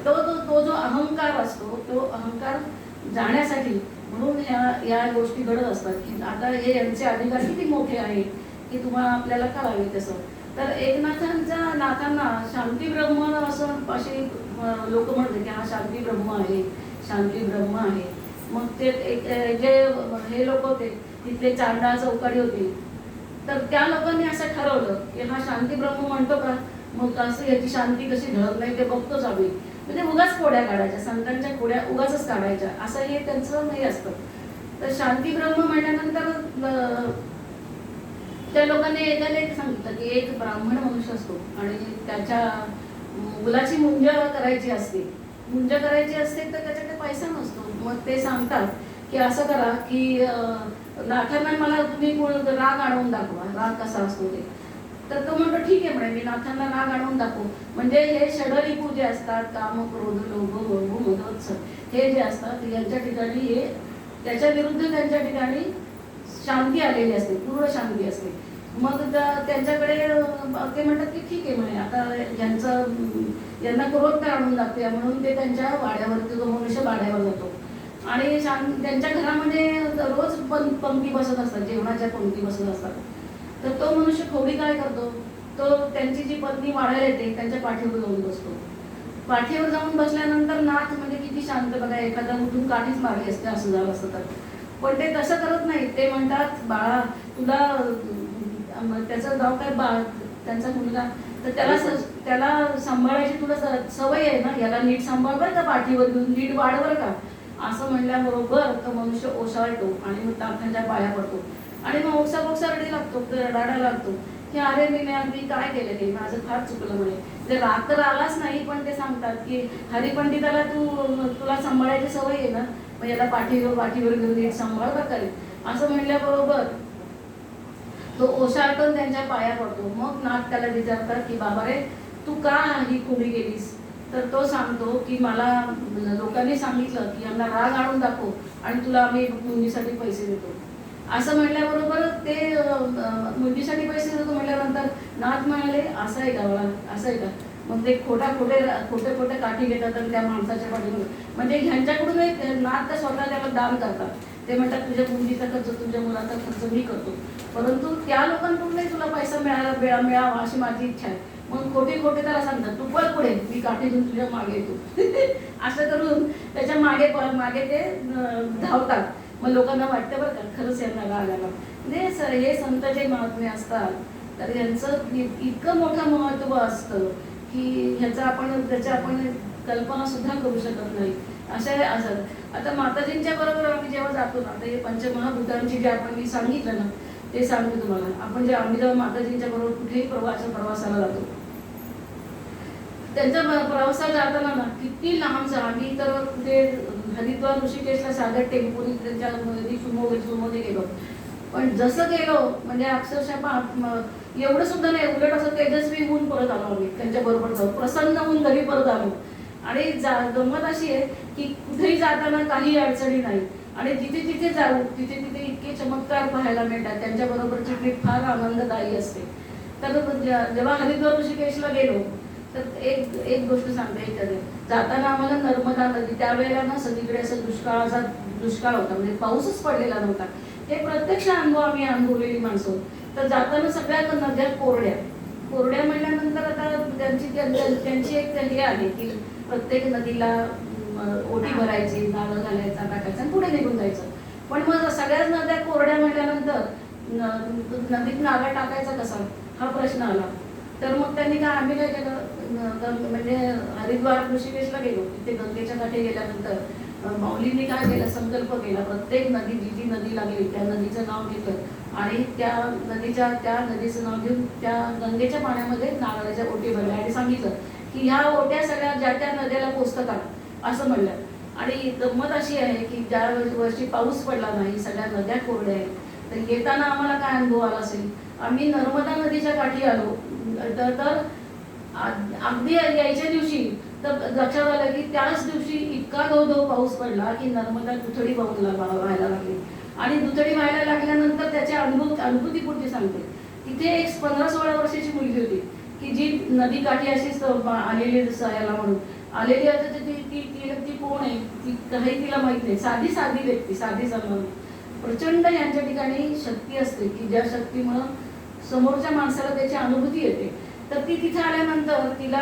तो जो अहंकार असतो तो अहंकार जाण्यासाठी म्हणून या गोष्टी घडत असतात की आता हे यांचे अधिकार किती मोठे आहेत की तुम्हाला आपल्याला कळावे तसं. तर नाथांना शांती ब्रह्म असं असे लोक म्हणतात की हा शांती ब्रह्म आहे. मग ते जे हे लोक होते तिथले चांडाळ चौकाडी होती, तर त्या लोकांनी असं ठरवलं की हा शांती ब्रह्म म्हणतो का, मग असं याची शांती कशी ढळत नाही ते बघतोच आम्ही. म्हणजे उगाच खोड्या काढायच्या, संतांच्या खोड्या उगाच काढायच्या असं हे त्यांचं नाही असतं. तर शांती ब्रह्म म्हणल्यानंतर त्या लोकांनी एकाला एक सांगितलं की एक ब्राह्मण मनुष्य असतो आणि त्याच्या मुलाची मुंज करायची असते तर त्याच्याकडे पैसा नसतो. मग ते सांगतात की असं करा की नाथांना मला तुम्ही राग आणून दाखवा, राग कसा असतो ते. तर तो म्हणतो ठीक आहे म्हणे, मी नाथांना राग आणून दाखवू. म्हणजे हे षडरिपू जे असतात काम क्रोध लोभ मोह मद हे जे असतात यांच्या ठिकाणी हे त्याच्या विरुद्ध त्यांच्या ठिकाणी शांती आलेली असते, पूर्ण शांती असते. मग त्यांच्याकडे ते म्हणतात की ठीक आहे म्हणे, आता यांना क्रोध काय आणून दाखवूया. म्हणून ते त्यांच्या वाड्यावर, तो मनुष्य वाड्यावर जातो आणि त्यांच्या घरामध्ये रोज पंक्ती बसत असतात, जेवणाच्या पंक्ती बसत असतात. तर तो मनुष्य खोडी काय करतो, तो त्यांची जी पत्नी वाढायला येते त्यांच्या पाठीवर जाऊन बसतो. पाठीवर जाऊन बसल्यानंतर नाथ म्हणजे किती शांत बघा, एखादा उठून काठीच मारली असते असं झालं असतं तर. पण ते तसं करत नाही. ते म्हणतात बाळा तुला त्याचं नाव काय त्यांचा मुलगा, तर त्याला सांभाळायची तुला सवय आहे ना, याला नीट सांभाळ बरं का, पाठीवर घेऊन नीट वाढ बरं का, असं म्हणल्याबरोबर तो मनुष्य ओसाळतो आणि मग नाथांच्या पाया पडतो. आणि मग ओक्सा रडी लागतो, रडायला लागतो की अरे मी काय केलं, ते माझं फार चुकलं म्हणे. ते राग तर आलाच नाही, पण ते सांगतात की हरिपंडिताला तुला सांभाळायची सवय आहे ना, मग याला पाठीवर घेऊन नीट सांभाळ बरं का रे, असं म्हणल्याबरोबर तो ओशाळतो त्यांच्या पाया पडतो. मग नाथ त्याला विचारतात की बाबा रे तू का ही खोडी गेलीस, तर तो सांगतो की मला लोकांनी सांगितलं की यांना राग आणून दाखव आणि तुला आम्ही मुंजीसाठी पैसे देतो. असं म्हणल्याबरोबर ते मुंजीसाठी पैसे देतो म्हटल्यानंतर नाथ म्हणाले असं आहे का बाळा, असं आहे का. मग ते खोटे काठी घेतात आणि त्या माणसाच्या पाठीवर, म्हणजे ह्यांच्याकडून नाथ तर स्वतः त्याला दान करतात. ते म्हणतात तुझ्या मुंजीचा खर्च, तुझ्या मुलाचा खर्च मी करतो, परंतु त्या लोकांकडूनही तुला पैसा मिळावा अशी माझी इच्छा आहे. मग खोटे त्याला सांगतात तू पळ पुढे, मी काठी घेऊन तुझ्या मागे येतो. असं करून त्याच्या मागे ते धावतात. मग लोकांना वाटतं बरं का खरंच यांना राग आला. म्हणजे हे संत जे महात्मे असतात तर यांचं इतकं मोठं महत्त्व असतं की त्याच्या आपण कल्पना सुद्धा करू शकत नाही. अशा असत. आता माताजींच्या बरोबर आम्ही जेव्हा जातो ना, तर हे पंचमहाभूतांची जे आपण मी सांगितलं ना ते सांगतो तुम्हाला. आपण आम्ही जेव्हा माताजींच्या बरोबर कुठेही प्रवासाला जातो, त्यांच्या प्रवासाला जाताना ना किती लांबचा, आम्ही तर कुठे हरिद्वार ऋषिकेशला सागर टेम्पोनी त्यांच्या सुमोने गेलो. पण जसं गेलो म्हणजे अक्षरशः एवढं सुद्धा नाही, उलट असं तेजस्वी होऊन परत आलो आम्ही त्यांच्या बरोबर जाऊ, प्रसन्न होऊन घरी परत आलो. आणि गंमत अशी आहे की कुठेही जाताना काही अडचणी नाही, आणि जिथे जाऊ तिथे इतके चमत्कार पाहायला मिळतात. त्यांच्या बरोबरची ट्रिप फार आनंददायी असते. तर जेव्हा हरिद्वार ऋषिकेशला गेलो तर एक गोष्ट सांगते. जाताना आम्हाला नर्मदा नदी, त्यावेळेला ना सगळीकडे असं दुष्काळ होता, म्हणजे पाऊसच पडलेला नव्हता. हे प्रत्यक्ष अनुभव आम्ही अनुभवलेली माणसं. तर जाताना सगळ्या नद्या कोरड्या म्हणल्यानंतर आता त्यांची एक हे आहे की प्रत्येक नदीला ओटी भरायची, नारळ घालायचा, टाकायचा आणि पुढे निघून जायचं. पण मग सगळ्याच नद्या कोरड्या म्हटल्यानंतर नदीत नारळ टाकायचा कसा हा प्रश्न आला. तर मग त्यांनी आम्ही काय केलं, म्हणजे हरिद्वार ऋषिकेशला गेलो, तिथे गंगेच्या काठी गेल्यानंतर माऊलींनी काय केलं, संकल्प केला. प्रत्येक नदी जी नदी लागली त्या नदीचं नाव घेतलं आणि त्या नदीचं नाव घेऊन त्या गंगेच्या पाण्यामध्ये नारळाच्या ओटी भरल्या आणि सांगितलं की ह्या ओट्या सगळ्या ज्या त्या नद्याला पोचतात असं म्हणलं. आणि गंमत अशी आहे की ज्या वर्षी पाऊस पडला नाही, सगळ्या नद्या कोरड्या आहेत, तर येताना आम्हाला काय अनुभव आला असेल. आम्ही नर्मदा नदीच्या काठी आलो तर अगदी यायच्या दिवशी तर लक्षात आलं की त्याच दिवशी इतका धो पाऊस पडला की नर्मदा दुथडी व्हायला लागली. आणि दुथडी व्हायला लागल्यानंतर त्याच्या अनुभूतीपुरती सांगते, तिथे एक 15-16 वर्षाची मुलगी होती की जी नदी काठी अशीच आलेली सहायला म्हणून आलेली होती. ती कोण आहे, ती काही तिला माहित नाही, साधी व्यक्ती, साधी सर्व. प्रचंड यांच्या ठिकाणी शक्ती असते की ज्या शक्तीमुळं समोरच्या माणसाला त्याची अनुभूती येते. तर ती तिथे आल्यानंतर तिला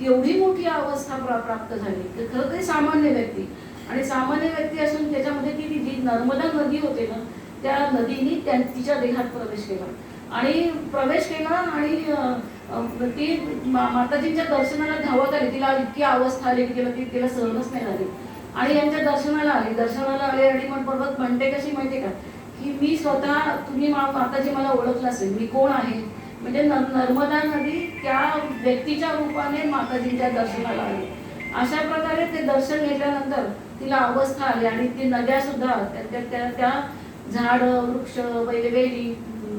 एवढी मोठी अवस्था प्राप्त झाली. खरं तर सामान्य व्यक्ती, आणि सामान्य व्यक्ती असून त्याच्यामध्ये ती जी नर्मदा नदी होते ना त्या नदीने तिच्या देहात प्रवेश केला आणि ती माताजींच्या दर्शनाला धावत आली. तिला इतकी अवस्था आली की तिला सहनच नाही झाली आणि यांच्या दर्शनाला आले आणि मग परत म्हणते कशी माहिती का की मी स्वतः, तुम्ही माताजी मला ओळखलं असेल, मी कोण आहे, म्हणजे नर्मदा नदी त्या व्यक्तीच्या रूपाने माताजींच्या दर्शनाला आली. अशा प्रकारे ते दर्शन घेतल्यानंतर तिला अवस्था आली आणि ती नद्या सुद्धा त्या झाड, वृक्ष, वेली,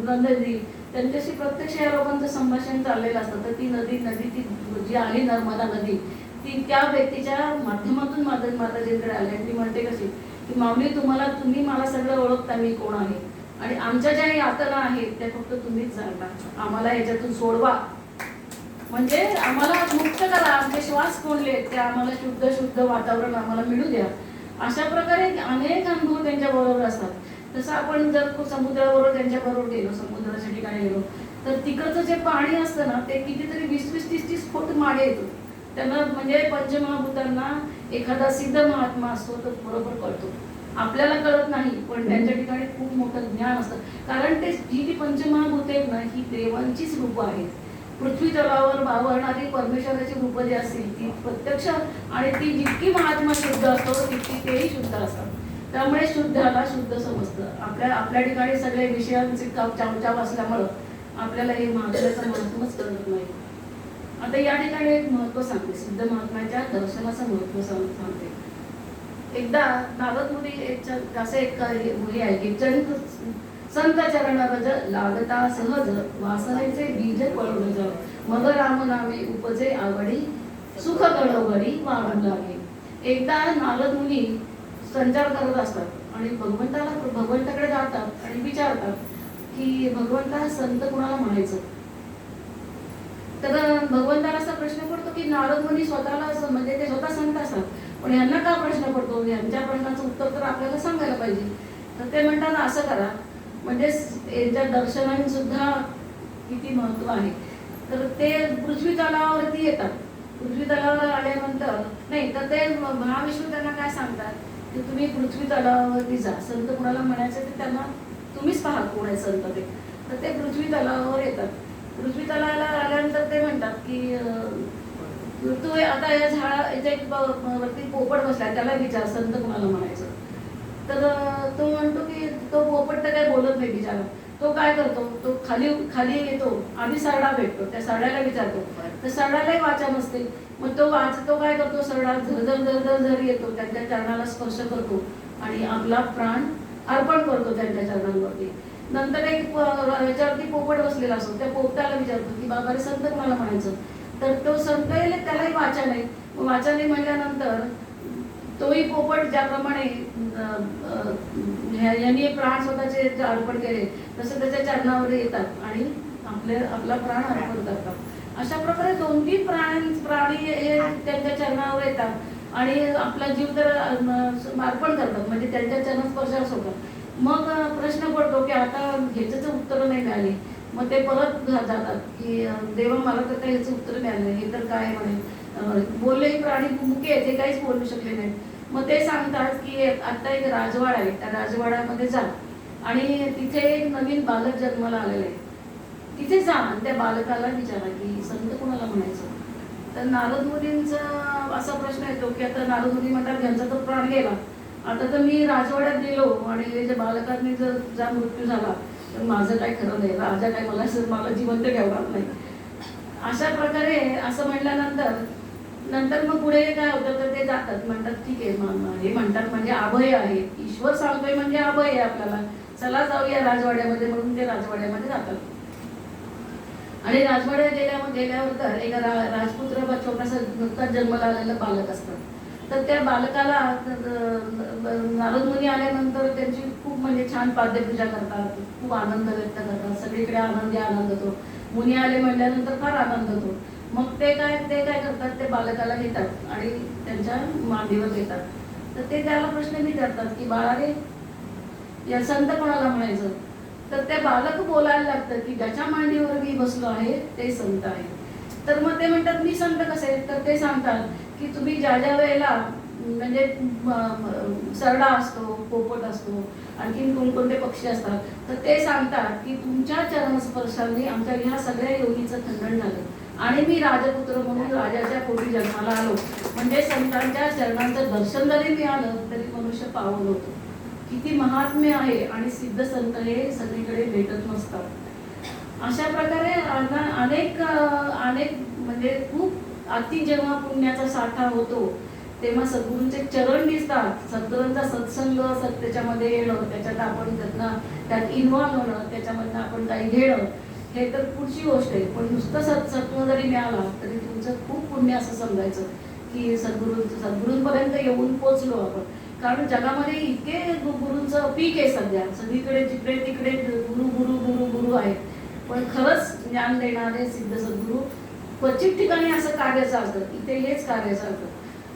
नदी त्यांच्याशी प्रत्यक्ष या लोकांचं संभाषण चाललेलं असतं. तर ती नदी ती जी आली नर्मदा नदी, ती त्या व्यक्तीच्या माध्यमातून माताजींकडे आली आणि ती म्हणते कशी की माऊली तुम्ही मला सगळं ओळखता, मी कोण आहे, आणि आमच्या ज्या यातना आहेत त्या फक्त तुम्हीच जाणता, आम्हाला याच्यातून सोडवा, म्हणजे आम्हाला मुक्त करा, आमचे श्वास कोंडले ते आम्हाला शुद्ध वातावरण आम्हाला मिळू द्या. अशा प्रकारे अनेक अनुभव त्यांच्या बरोबर असतात. तसं आपण जर समुद्राबरोबर त्यांच्या बरोबर गेलो, समुद्राच्या ठिकाणी गेलो, तर तिकडचं जे पाणी असतं ना ते कितीतरी 20-20, 30-30 फूट मागे येतं. त्यांना म्हणजे पंचमहाभूतांना एखादा सिद्ध महात्मा असतो तो बरोबर कळतो. आपल्याला कळत नाही, पण त्यांच्या ठिकाणी खूप मोठं ज्ञान असतं. कारण ते जी पंचमहाभूते आहेत ना ही देवांचीच रूपं आहेत. पृथ्वी तलावर वावरणारी परमेश्वराची रूपं जी असतील ती प्रत्यक्ष आणि ती जितकी महात्मा शुद्ध असतो तितकी तेही शुद्ध असतात. त्यामुळे शुद्धाला शुद्ध समजतं. आपल्या ठिकाणी सगळे विषयांचे चावचाव असल्यामुळं आपल्याला हे महात्म्याचं महत्त्वच कळत नाही. आता या ठिकाणी एक महत्त्व सांगते, सिद्ध महात्म्याच्या दर्शनाचं महत्त्व सांगते. एकदा नारद मुनी असे एक मुली आहे की संत चरण रज लागता सहज वासनेचे बीज पळून मग राम नामे उपजे आवडी सुख कळवडी वाढू लागे. एकदा नारद मुनी संचार करत असतात आणि भगवंताकडे जातात आणि विचारतात की भगवंता संत कुणाला म्हणायचं. तर भगवंताला असा प्रश्न पडतो की नारद मुनी स्वतःला म्हणजे ते स्वतः संत असतात, पण यांना का प्रश्न पडतो, यांच्या प्रश्नाचं उत्तर तर आपल्याला सांगायला पाहिजे. तर ते म्हणतात असं करा, म्हणजे यांच्या दर्शनाने सुद्धा किती महत्व आहे. तर ते पृथ्वी तलावावरती येतात. पृथ्वी तलावावर आल्यानंतर नाही तर ते महाविष्णू त्यांना काय सांगतात की तुम्ही पृथ्वी तलावावरती जा, संत कुणाला म्हणायचं ते त्यांना तुम्हीच पहा कोण आहे संत ते. तर ते पृथ्वी तलावावर येतात. पृथ्वी तलावाला आल्यानंतर ते म्हणतात की तू आता या झाडा वरती पोपट बसलाय त्याला विचार संत कुणाला म्हणायचं. तर तो म्हणतो की तो पोपट तर काही बोलत नाही बिचारा. तो काय करतो, तो खाली येतो आणि सरडा भेटतो, त्या सरड्याला विचारतो. तर सरड्यालाही वाचा नसते. मग तो काय करतो, सरडा झर येतो, त्यांच्या चरणाला स्पर्श करतो आणि आपला प्राण अर्पण करतो त्यांच्या चरणांवरती. नंतर एक याच्यावरती पोपट बसलेला असतो, त्या पोपटाला विचारतो की बाबा रे संत कुणाला म्हणायचं. तर तो संत त्यालाही वाचा नाही. वाचा नाही म्हणल्यानंतर तोही पोपट ज्याप्रमाणे यांनी प्राण स्वतःचे अर्पण केले तसं त्याच्या चरणावर येतात आणि आपला प्राण अर्पण करतात. अशा प्रकारे 2-3 प्राणी हे त्यांच्या चरणावर येतात आणि आपला जीव तर अर्पण करतात, म्हणजे त्यांच्या चरणस्पर्शास होतात. मग प्रश्न पडतो की आता ह्याचं उत्तर नाही मिळाली. मग ते परत जातात की देवा मला तर काही ह्याचं उत्तर मिळालं नाही, हे तर काय म्हणे. बोललेही प्राणी मुके ते काहीच बोलू शकले नाही. मग ते सांगतात की आता एक राजवाडा आहे, त्या राजवाड्यामध्ये जा आणि तिथे एक नवीन बालक जन्माला आलेलं आहे, तिथे जा आणि त्या बालकाला विचारा की संत कुणाला म्हणायचं. तर नारद मुनींचा असा प्रश्न येतो की आता नारद मुनी म्हणतात त्यांचा तर प्राण गेला, आता तर मी राजवाड्यात गेलो आणि जे बालकांनी जर मृत्यू झाला तर माझं काय खरं नाही, राजा काय मला जिवंत ठेवणार नाही. अशा प्रकारे असं म्हटल्यानंतर मग पुढे काय होतं तर ते जातात, म्हणतात ठीक आहे. हे म्हणतात म्हणजे अभय आहे, ईश्वर सांगतोय म्हणजे अभय आहे आपल्याला, चला जाऊया राजवाड्यामध्ये. म्हणून ते राजवाड्यामध्ये जातात आणि राजवाड्यात गेल्यावर तर एका राजपुत्र छोटासा नुकताच जन्माला आलेला बालक असतं. तर त्या बालकाला नारद मुनी आल्यानंतर त्यांची खूप म्हणजे छान पाद्यपूजा करतात, खूप आनंद व्यक्त करतात, सगळीकडे आनंद होतो. मुनी आले म्हणल्यानंतर फार आनंद होतो. मग ते काय करतात, ते बालकाला घेतात आणि त्यांच्या मांडीवर घेतात. तर ते त्याला प्रश्न विचारतात की बाळा रे या संत कोणाला म्हणायचं. तर ते बालक बोलायला लागतं की ज्याच्या मांडीवर मी बसलो आहे ते संत आहे. तर मग ते म्हणतात मी संत कसे. तर ते सांगतात की तुम्ही ज्या वेळेला म्हणजे सरडा असतो, पोपट असतो, आणखीन कोणकोणते पक्षी असतात, तर ते सांगतात की तुमच्या चरणस्पर्शाने आमच्या ह्या सगळ्या योनीचं खंडन झालं आणि मी राजपुत्र म्हणून राजाच्या पोटी जन्माला आलो. म्हणजे संतांच्या चरणांचं दर्शन जरी मिळालं तरी मनुष्य पावन होतो. किती महात्म्य आहे आणि सिद्ध संत हे सगळीकडे भेटत नसतात. अशा प्रकारे अनेक म्हणजे खूप अति जेव्हा पुण्याचा साठा होतो तेव्हा सद्गुरूंचे चरण दिसतात. सद्गुरूंचा सत्संग त्याच्यामध्ये येणं, त्याच्यात आपण त्यात इन्व्हॉल्व होणं, त्याच्यामधनं आपण काही घेणं हे तर पुढची गोष्ट आहे. पण नुसतं सत्संग जरी मिळाला तरी तुमचं खूप पुण्य असं समजायचं की सद्गुरूंपर्यंत येऊन पोचलो आपण. कारण जगामध्ये इतके गुरूंचं पीक आहे सध्या, सगळीकडे जिकडे तिकडे गुरु गुरु गुरु गुरु आहेत. पण खरंच ज्ञान देणारे सिद्ध सद्गुरू क्वचित ठिकाणी असं कार्य चालतं, इथे हेच कार्य चालतं.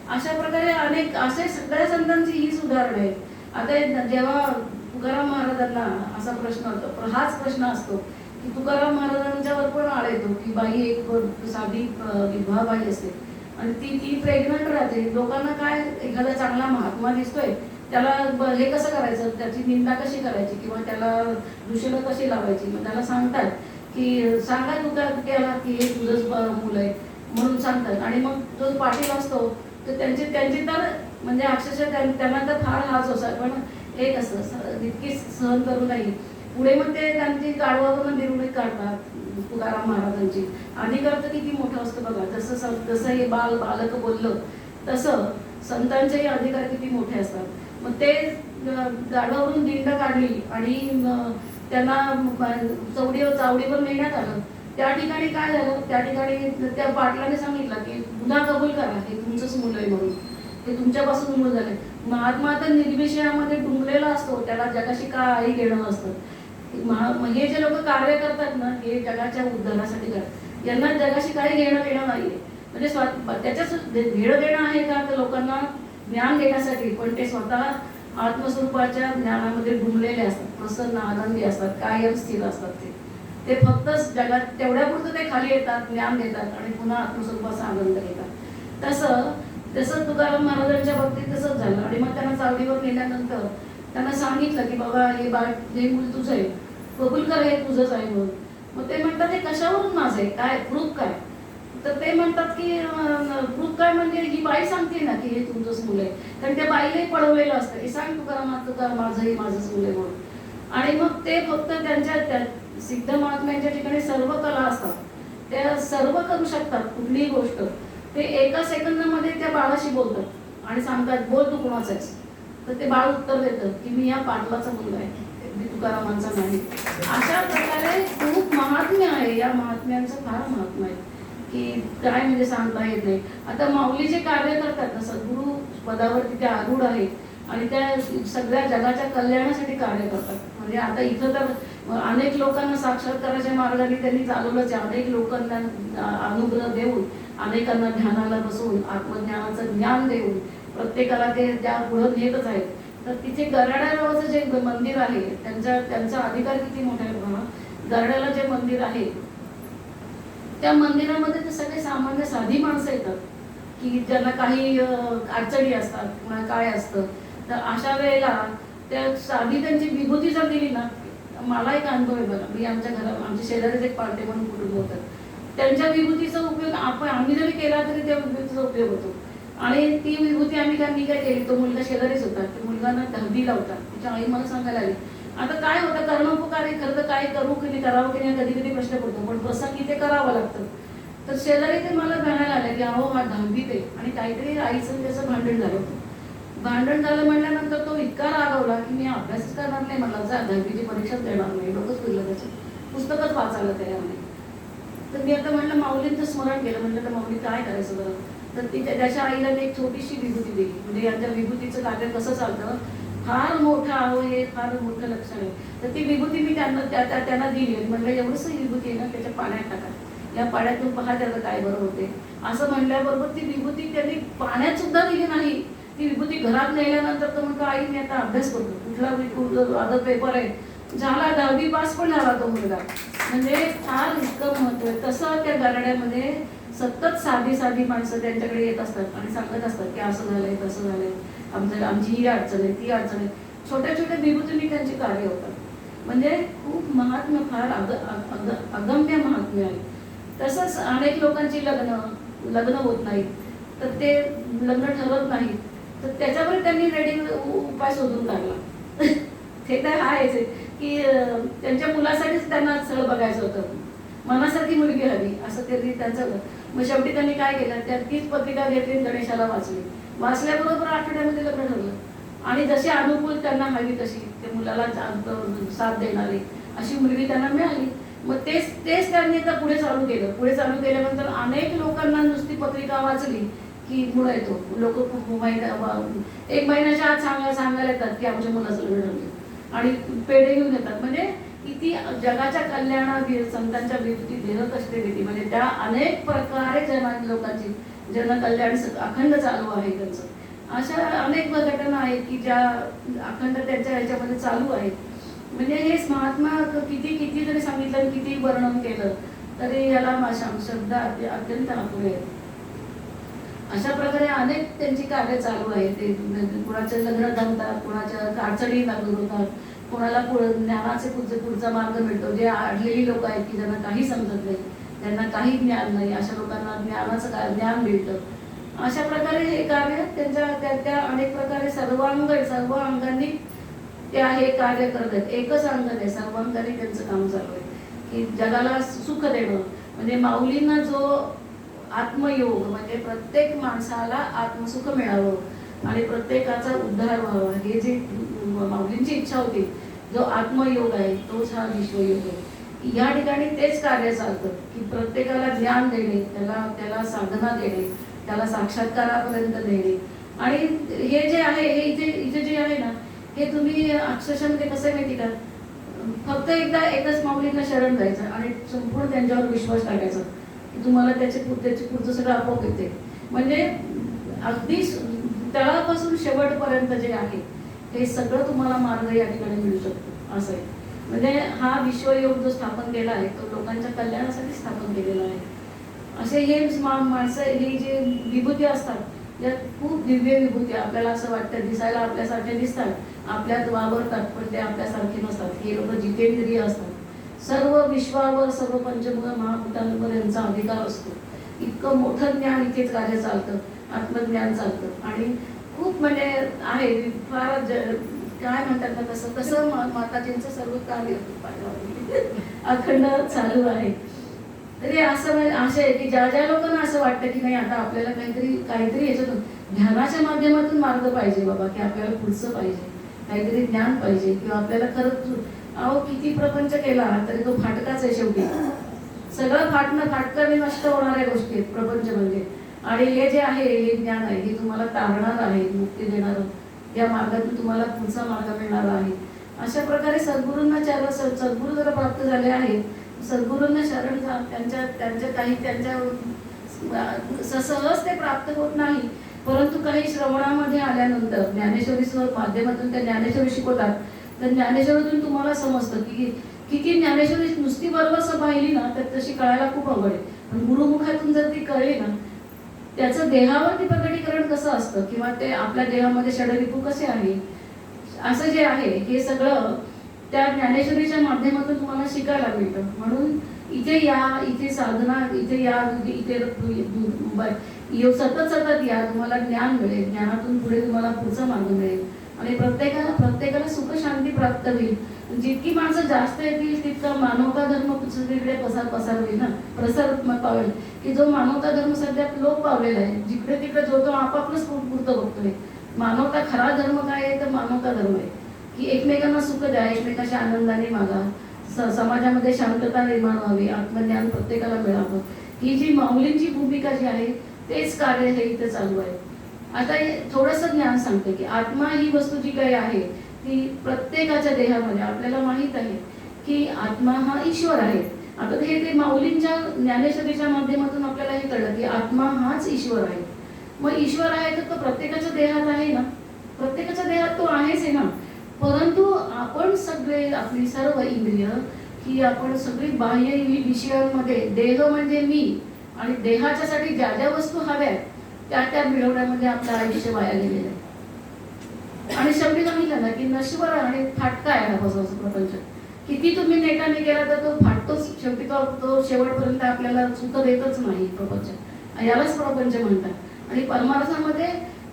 अशा प्रकारे अनेक असे सगळ्या संतांची हीच उदाहरणं आहेत. आता जेव्हा तुकाराम महाराजांना असा प्रश्न होतो, हाच प्रश्न असतो की तुकाराम महाराजांच्यावर पण आळ येतो की बाई एक साधी विधवा बाई असते आणि ती प्रेग्नंट राहते. लोकांना काय, एखादा चांगला महात्मा दिसतोय त्याला हे कसं करायचं, त्याची निंदा कशी करायची किंवा त्याला दूषणं कशी लावायची. मग त्याला सांगतात की सांगा त्याला की हे तुझंच मुलं आहे म्हणून सांगतात. आणि मग जो पाटील असतो तर त्यांची तर म्हणजे अक्षरशः त्यांना तर फार हाच असतात, पण एक असतं इतकी सहन करू नाही. पुढे मग ते त्यांची गाढवावरून मिरवणूक काढतात तुकाराम महाराजांची. अधिकार तर किती मोठं असतं बघा. जसं हे बालक बोललं तसं संतांचेही अधिकार किती मोठे असतात. मग ते गाढवावरून दिंड काढली आणि त्यांना चावडीवर नेण्यात आलं. त्या ठिकाणी काय झालं, त्या ठिकाणी त्या पाटलाने सांगितलं की गुन्हा कबूल करा, हे तुमचंच मुलं आहे म्हणून, हे तुमच्यापासून मुलं झाले. महात्मा तर निर्विषयामध्ये डुंबलेला असतो, त्याला जगाशी काही घेणं नसतं. हे जे लोक कार्य करतात ना, हे जगाच्या उद्धारासाठी करतात, यांना जगाशी काही घेणं देणं नाहीये. म्हणजे त्याच्याच घेणं देणं आहे का तर लोकांना ज्ञान देण्यासाठी, पण ते स्वतः आत्मस्वरूपाच्या ज्ञानामध्ये डुंबलेले असतात, प्रसन्न आनंदी असतात, कायम स्थिर असतात. ते फक्त जगात तेवढ्यापुरतं ते खाली येतात, ज्ञान देतात आणि पुन्हा आत्मस्वरूपाचा आनंद घेतात. तसं तुकाराम महाराजांच्या बाबतीत तसंच झालं. आणि मग त्यांना चावडीवर नेल्यानंतर त्यांना सांगितलं की बाबा हे मूल तुझं आहे, कबूल कर, हे तुझंच आहे म्हणून. मग ते म्हणतात हे कशावरून माझं आहे, काय प्रूफ काय. तर ते म्हणतात की प्रूफ काय म्हणजे ही बाई सांगते ना की हे तुमचंच मुलं आहे, कारण त्या बाईलाही पळवलेलं असतं, हे सांग तुकाराम माझंही माझंच मुलं आहे म्हणून. आणि मग ते फक्त त्यांच्या सिद्ध महात्म्यांच्या ठिकाणी सर्व कला असतात, त्या सर्व करू शकतात कुठलीही गोष्ट. ते एका सेकंदामध्ये त्या बाळाशी बोलतात आणि सांगतात बोल तू कोणाचा आहेस. तर ते बाळ उत्तर देतं की मी या पाटलाचा मुलगा आहे, मी तुकारामांचा नाही. अशा प्रकारे खूप महात्म्य आहे, या महात्म्यांचं फार महात्म्य आहे की काय म्हणजे सांगता येत नाही. आता माऊली जे कार्य करतात ना, सद्गुरू पदावरती त्या आरूढ आहेत आणि त्या सगळ्या जगाच्या कल्याणासाठी कार्य करतात. म्हणजे आता इथं तर अनेक लोकांना साक्षात्काराच्या मार्गाने त्यांनी चालवलंच आहे. अनेक लोकांना अनुग्रह देऊन, अनेकांना ध्यानाला बसवून, आत्मज्ञानाचं ज्ञान देऊन प्रत्येकाला ते त्या पुढं नेतच आहेत. तर तिथे गराडा नावाचं जे मंदिर आहे, त्यांचा अधिकार किती मोठा आहे बघा. गराड्याला जे मंदिर आहे त्या मंदिरामध्ये ते सगळे सामान्य साधी माणसं येतात की ज्यांना काही अडचणी असतात, किंवा काय असतं. तर अशा वेळेला त्या साधी त्यांची विभूती जर दिली ना, मला एक अनुभव आहे बघा. मी आमच्या शेजारीच एक पार्टे म्हणून कुटुंब होतं, त्यांच्या विभूतीचा उपयोग आम्ही जरी केला तरी त्या विभूतीचा उपयोग होतो. आणि ती विभूती मी काय केली, तो मुलगा शेजारीच होता, त्या मुलगांना दहदीला होता. तिच्या आई मला सांगायला आली, आता काय होतं, करणोपकारी खरं तर काय करू की नाही, करावं की नाही, कधी कधी प्रश्न पडतो, पण प्रसंगी ते करावं लागतं. तर शेजारी ते मला म्हणायला आले की अहो हा 10वीत आहे आणि काहीतरी आईचं त्याचं भांडण झालं होतं. भांडण झालं म्हणल्यानंतर तो इतका रागवला की मी अभ्यासच करणार नाही, मला जा 10वीची परीक्षाच देणार नाही. डोकंच फिरलं त्याचं, पुस्तकच वाचायला तयार नाही. तर मी आता म्हणलं माऊलींचं स्मरण केलं. म्हणलं तर माऊली काय करायचं बरं. तर ती त्याच्या आईला एक छोटीशी विभूती दिली. म्हणजे यांच्या विभूतीचं कार्य कसं चालतं, फार मोठं आहो, हे फार मोठं लक्षण आहे. तर ती विभूती मी त्यांना दिली आणि म्हणलं एवढंच विभूती आहे ना, त्याच्या पाण्यात टाका, या पाण्यातून पहा त्याचं काय बरं होते. असं म्हणल्याबरोबर ती विभूती त्यांनी पाण्यात सुद्धा दिली नाही. ती विभूती घरात नेल्यानंतर तर म्हणतो आई मी आता अभ्यास करतो, कुठला आता पेपर आहे, झाला 10वी पास पण झाला तो मुलगा. म्हणजे फार इतकं महत्व आहे. तसं त्या गराड्यामध्ये सतत साधी माणसं त्यांच्याकडे येत असतात आणि सांगत असतात की असं झालंय तसं झालंय, आमची ही अडचण आहे, ती अडचण आहे. छोट्या छोट्या विभूतींनी त्यांची कार्य होतात. म्हणजे खूप महात्म्य, फार अगम्य महात्म्य आहे. तसंच अनेक लोकांची लग्न होत नाहीत, तर ते लग्न ठरत नाहीत, तर त्याच्यावर त्यांनी रेडी उपाय शोधून काढला. ते तर आहेच की त्यांच्या मुलासाठीच त्यांना स्थळ बघायचं होतं, मनासारखी मुलगी हवी असं त्यांचं. मग शेवटी त्यांनी काय केलं, तीच पत्रिका घेतली, गणेशाला वाचल्याबरोबर आठवड्यामध्ये लग्न ठरलं. आणि जशी अनुकूल त्यांना हवी तशी, ते मुलाला साथ देणारी अशी मुलगी त्यांना मिळाली. मग तेच त्यांनी आता पुढे चालू केलं. पुढे चालू केल्यानंतर अनेक लोकांना नुसती पत्रिका वाचली की मुलं येतो. लोक खूप 1 महिन्याच्या आत सांगायला येतात की आमच्या मुलाचं लग्न ठरलं आणि पेढे घेऊन येतात. म्हणजे किती जगाच्या कल्याणात संतांच्या विभूती देहत असते. म्हणजे त्या अनेक प्रकारे लोकांची जनकल्याण अखंड चालू आहे त्यांचं. अशा अनेक घटना आहेत की ज्या अखंड त्यांच्या ह्याच्यामध्ये चालू आहेत. म्हणजे हेच महात्मा किती किती जरी सांगितलं, किती वर्णन केलं तरी याला शब्द अत्यंत अपुरे आहेत. अशा प्रकारे अनेक त्यांची कार्य चालू आहेत. ते कुणाचे लग्न जमतात, कुणाच्या अडचणी दूर होतात, कोणाला ज्ञानाचे पुढचा मार्ग मिळतो. जे अडलेली लोक आहेत की ज्यांना काही समजत नाही, त्यांना काही ज्ञान नाही, अशा लोकांना ज्ञानाचं ज्ञान मिळतं. अशा प्रकारे हे कार्य त्या अनेक प्रकारे सर्व अंगांनी त्या हे कार्य करत आहेत. एकच अंग नाही, सर्व अंगांनी त्यांचं काम चालू आहे की जगाला सुख देणं. म्हणजे माऊलींना जो आत्मयोग, म्हणजे प्रत्येक माणसाला आत्मसुख मिळावं आणि प्रत्येकाचा उद्धार व्हावा, हे जे माऊलींची इच्छा होती, जो आत्मयोग आहे तोच हा विश्वयोग आहे. या ठिकाणी तेच कार्य चालतं की प्रत्येकाला ज्ञान देणे, त्याला साधना देणे, त्याला साक्षात्कारापर्यंत नेणे. आणि हे जे आहे, हे इथे जे आहे ना, हे तुम्ही अक्षरशः म्हणजे कसं माहिती का, फक्त एकच माऊलींना शरण जायचं आणि संपूर्ण त्यांच्यावर विश्वास टाकायचा की तुम्हाला त्याचे पुढचं सगळं आपोआप येते. म्हणजे अगदी तळापासून शेवटपर्यंत जे आहे हे सगळं तुम्हाला मार्ग या ठिकाणी मिळू शकतो, असं आहे. म्हणजे हा विश्वयोग जो स्थापन केला आहे तो लोकांच्या कल्याणासाठी स्थापन केलेला आहे. असे हे माणसं, हे जे विभूती असतात, यात खूप दिव्य विभूती. आपल्याला असं वाटतं दिसायला आपल्यासारखे दिसतात, आपल्यात वावरतात, पण ते आपल्यासारखे नसतात. हे लोक जितेंद्रिय असतात. सर्व विश्वावर, सर्व पंचभूत महाभूतांवर यांचा अधिकार असतो. इतकं मोठं ज्ञान इथेच कार्य चालतं, आत्मज्ञान चालतं. आणि खूप म्हणजे आहे फार काय म्हणतात ना, कसं माताजींचं सर्व कार्य अखंड चालू आहे. तरी असं आहे की ज्या लोकांना असं वाटतं की नाही आता आपल्याला काहीतरी याच्यातून ध्यानाच्या माध्यमातून मार्ग पाहिजे बाबा, की आपल्याला पुढचं पाहिजे, काहीतरी ज्ञान पाहिजे, किंवा आपल्याला खरंच किती प्रपंच केला तरी तो फाटकाच आहे शेवटी. सगळं फाटकाने नष्ट होणाऱ्या गोष्टी आहेत प्रपंच म्हणजे. आणि हे जे आहे, हे ज्ञान आहे, हे तुम्हाला तारणार आहे, मुक्ती देणारं, या मार्गातून तुम्हाला पुढचा मार्ग मिळणार आहे. अशा प्रकारे सद्गुरूंना सद्गुरू जर प्राप्त झाले आहेत, सद्गुरूंना शरण जा. त्यांच्या सहज ते प्राप्त होत नाही, परंतु काही श्रवणामध्ये आल्यानंतर ज्ञानेश्वरीच्या माध्यमातून त्या ज्ञानेश्वरी शिकवतात. तर ज्ञानेश्वरीतून तुम्हाला समजतं की किती ज्ञानेश्वरी नुसती बरोबर पाहिली ना तर तशी कळायला खूप अवघड आहे, पण गुरुमुखातून जर ती कळली ना, त्याचं देहावरती प्रकटीकरण कसं असतं, किंवा ते आपल्या देहामध्ये षडरिपू कसे आहे, असं जे आहे हे सगळं त्या ज्ञानेश्वरीच्या माध्यमातून तुम्हाला शिकायला मिळतं. म्हणून इथे साधना, इथे सतत या, तुम्हाला ज्ञान मिळेल, ज्ञानातून पुढे तुम्हाला पुढचा मार्ग मिळेल आणि प्रत्येकाला सुख शांती प्राप्त होईल. जितकी माणसं जास्त येतील तितका मानवता धर्म सगळीकडे पसार होईल ना, प्रसार पावेल. की जो मानवता धर्म सध्या लोप पावलेला आहे, जिकडे तिकडे जो तो आपापलंच पुरतं बघतोय. मानवता खरा धर्म काय आहे तर मानवता धर्म आहे की एकमेकांना सुख द्या, एकमेकांच्या आनंदाने मागा, समाजामध्ये शांतता निर्माण व्हावी, आत्मज्ञान प्रत्येकाला मिळावं. ही जी माऊलींची भूमिका जी आहे तेच कार्य हे इथे चालू आहे. आता थोडंसं ज्ञान सांगते की आत्मा ही वस्तू जी काही आहे ती प्रत्येकाच्या देहामध्ये, आपल्याला माहित आहे की आत्मा हा ईश्वर आहे. आता ते माऊलींच्या ज्ञानेश्वरीच्या माध्यमातून आपल्याला हे कळलं की आत्मा हाच ईश्वर आहे. मग ईश्वर आहे तर तो प्रत्येकाच्या देहात आहे ना, प्रत्येकाच्या देहात तो आहेच आहे ना. परंतु आपण सगळे, आपली सर्व इंद्रिय ही आपण सगळी बाह्य विषयांमध्ये, देह म्हणजे मी, आणि देहाच्यासाठी ज्या ज्या वस्तू हव्यात त्या मिळवण्यामध्ये आपलं आयुष्य वाया गेलेलं आहे. आणि शेवटी सांगितलं ना की नश्वर आणि फाटका आहे हा प्रपंच. किती तुम्ही नेटाने केला तर तो फाटतोच शेवटी. तो शेवटपर्यंत आपल्याला सुख देतच नाही प्रपंच. यालाच प्रपंच म्हणतात. आणि परमार्थामध्ये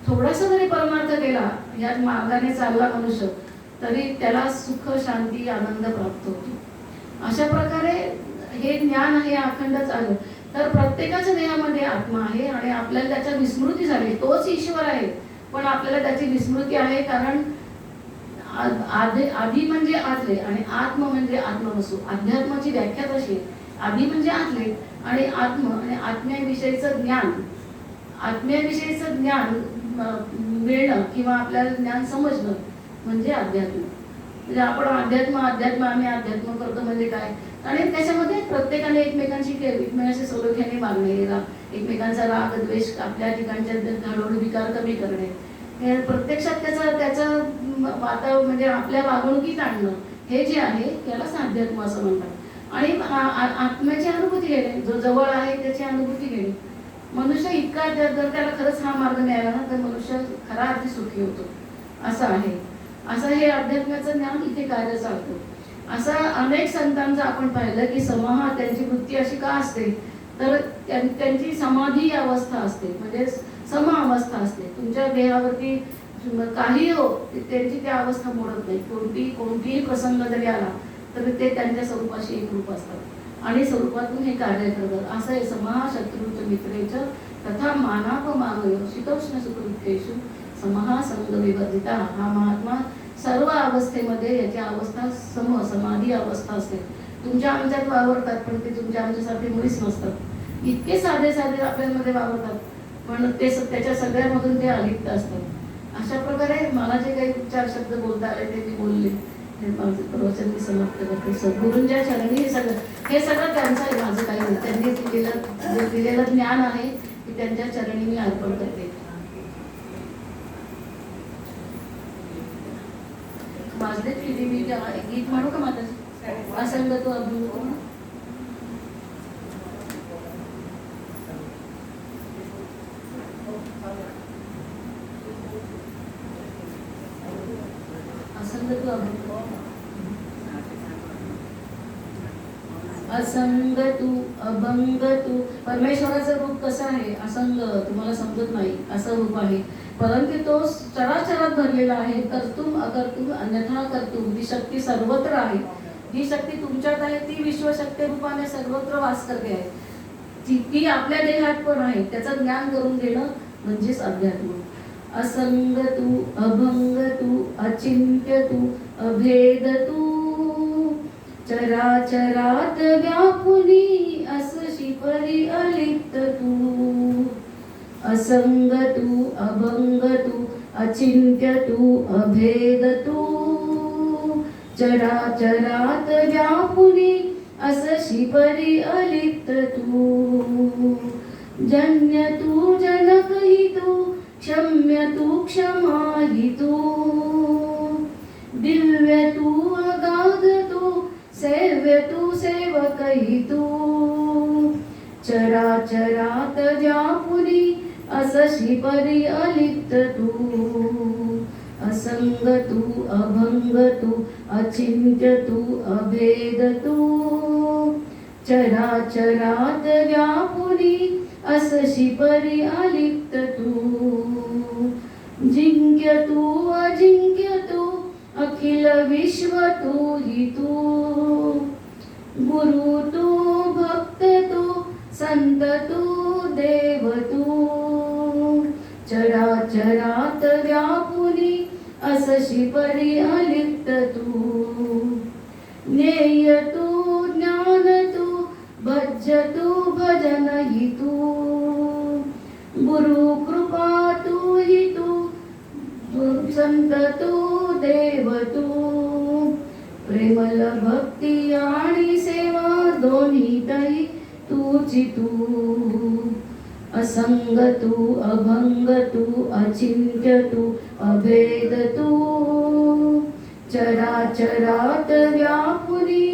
थोडासा जरी परमार्थ केला, या मार्गाने चालला मनुष्य, तरी त्याला सुख शांती आनंद प्राप्त होतो. अशा प्रकारे हे ज्ञान आहे अखंडच आलं तर प्रत्येकाच्या देहामध्ये आत्मा आहे आणि आपल्याला त्याच्या विस्मृती झाली. तोच ईश्वर आहे पण आपल्याला त्याची विस्मृती आहे, कारण आधी म्हणजे आतले आणि आत्म म्हणजे आत्मवस्तू. अध्यात्माची व्याख्या तशी आहे, आधी म्हणजे आतले आणि आत्म आणि आत्म्याविषयीचं ज्ञान मिळणं किंवा आपल्याला ज्ञान समजणं म्हणजे अध्यात्म. म्हणजे आपण अध्यात्म आम्ही अध्यात्म करतो म्हणजे काय, आणि त्याच्यामध्ये प्रत्येकाने एकमेकांशी सलोख्याने वागणे, एकमेकांचा राग द्वेष आपल्या ठिकाणच्या हळूहळू विकार कमी करणे, हे प्रत्यक्षात त्याचं म्हणजे आपल्या वागणुकीत आणणं, हे जे आहे त्यालाच अध्यात्म असं म्हणतात. आणि आत्म्याची अनुभूती घेणे, जो जवळ आहे त्याची अनुभूती घेणे. मनुष्य इतका जर त्याला खरंच हा मार्ग मिळाला ना, तर मनुष्य खरा अर्थी सुखी होतो, असं आहे. असं हे अध्यात्माचं ज्ञान इथे कार्य चालतं. असं अनेक संतांचं आपण पाहिलं की समाह त्यांची वृत्ती अशी का असते, तर त्यांची समाधी अवस्था असते, म्हणजे सम अवस्था असते. तुमच्या देहावरती काही हो, त्यांची त्या अवस्था मोडत नाही. कोणतीही प्रसंग जरी आला तर ते त्यांच्या स्वरूपाशी एकरूप असतात आणि स्वरूपातून हे कार्य करतात. असं आहे समहा शत्रूच मित्रेच तथा मानापमानयो शीतोष्ण सुखदुःखेषु समहा संग विवर्जिता. हा महात्मा सर्व अवस्थेमध्ये याची अवस्था समाधी अवस्था असते. तुमच्या आमच्यात वावरतात पण ते तुमच्या आमच्यासारखे मुळीच नसतात. इतके साधे साधे आपल्यामध्ये वावरतात पण ते त्याच्या सगळ्यामधून ते अलिप्त असतात. अशा प्रकारे मला जे काही चार शब्द बोलता आले ते मी बोलले. हे माझं प्रवचन मी समाप्त करते. सद्गुरूंच्या चरणी हे सगळं त्यांचं आहे, माझं काही नाही. त्यांनी दिलेलं ज्ञान आहे की त्यांच्या चरणी मी अर्पण करते. वाजले की मी गीत म्हणू का माझं? असंग तो अभंग म्हणू. असंग तू अभंग तू. परमेश्वराचं रूप कसं आहे? असंग, तुम्हाला समजत नाही असं रूप आहे, परंतु तो चराचरात भरलेला आहे. कर्तुम अकर्तुम अन्यथा कर्तुम. ती शक्ती सर्वत्र आहे. जी शक्ती तुमच्यात आहे ती विश्वशक्ती रूपाने सर्वत्र वास करते आहे. ती आपल्या देहात पण आहे. त्याचं ज्ञान करून घेणं म्हणजेच अध्यात्म. असंग तू अभंग तू अचिंत्य तू अभेद तू चराचरात व्यापुनी असशी परी अलिप्त तू. असंग तू अभंग तू अचिंत्य तू अभेद तू चराचरात व्यापुनी असशी परी अलिप्त तू. जन्य तू जनक हि तू क्षम्य तू क्षमा हि तू. दिव्य तू अगाध तू सेव्य तू सेवक हि तू. चराचरात व्यापुनी असशी परी अलिप्त तू. असंग तू अभंग तू अचिंत्य तू अभेद तू चराचरात व्यापुनी असशी परी अलिप्त तू. जिंक्य तू अजिंक्य तू अखिल विश्व तू हि तू. गुरु तू भक्त तू संत तू देव तू. चराचरात व्यापुनी असशी परी अलिप्त तू. ज्ञेय तू ज्ञान तू भज्य तू भजन हि तू. गुरु कृपा तू हि तू संत तू देव तू. प्रेमल भक्ती आणि सेवा दोन्हीतही तूची तू. असंग तू अभंग तू अचिंत्य तू अभेद तू चराचरात व्यापुनी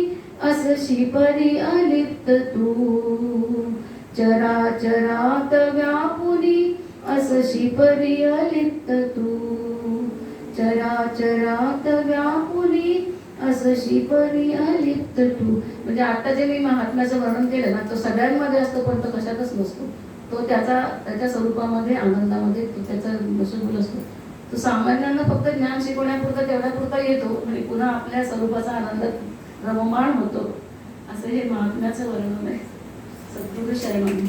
असशी परी अलिप्त तू. चराचरात व्यापुनी असशी परी अलिप्त तू. चराचरात व्यापुनी असशी परी अलिप्त तू. म्हणजे आता जे मी महात्म्याचं वर्णन केलं ना, तो सगळ्यांमध्ये असतो पण तो कशातच नसतो. तो त्याच्या स्वरूपामध्ये आनंदामध्ये तो त्याचा मशगुल असतो. तो सामान्यांना फक्त ज्ञान शिकवण्यापुरता तेवढ्यापुरता येतो आणि पुन्हा आपल्या स्वरूपाचा आनंद रममाण होतो. असं हे महात्म्याचं वर्णन आहे. सद्गुरू शरणम.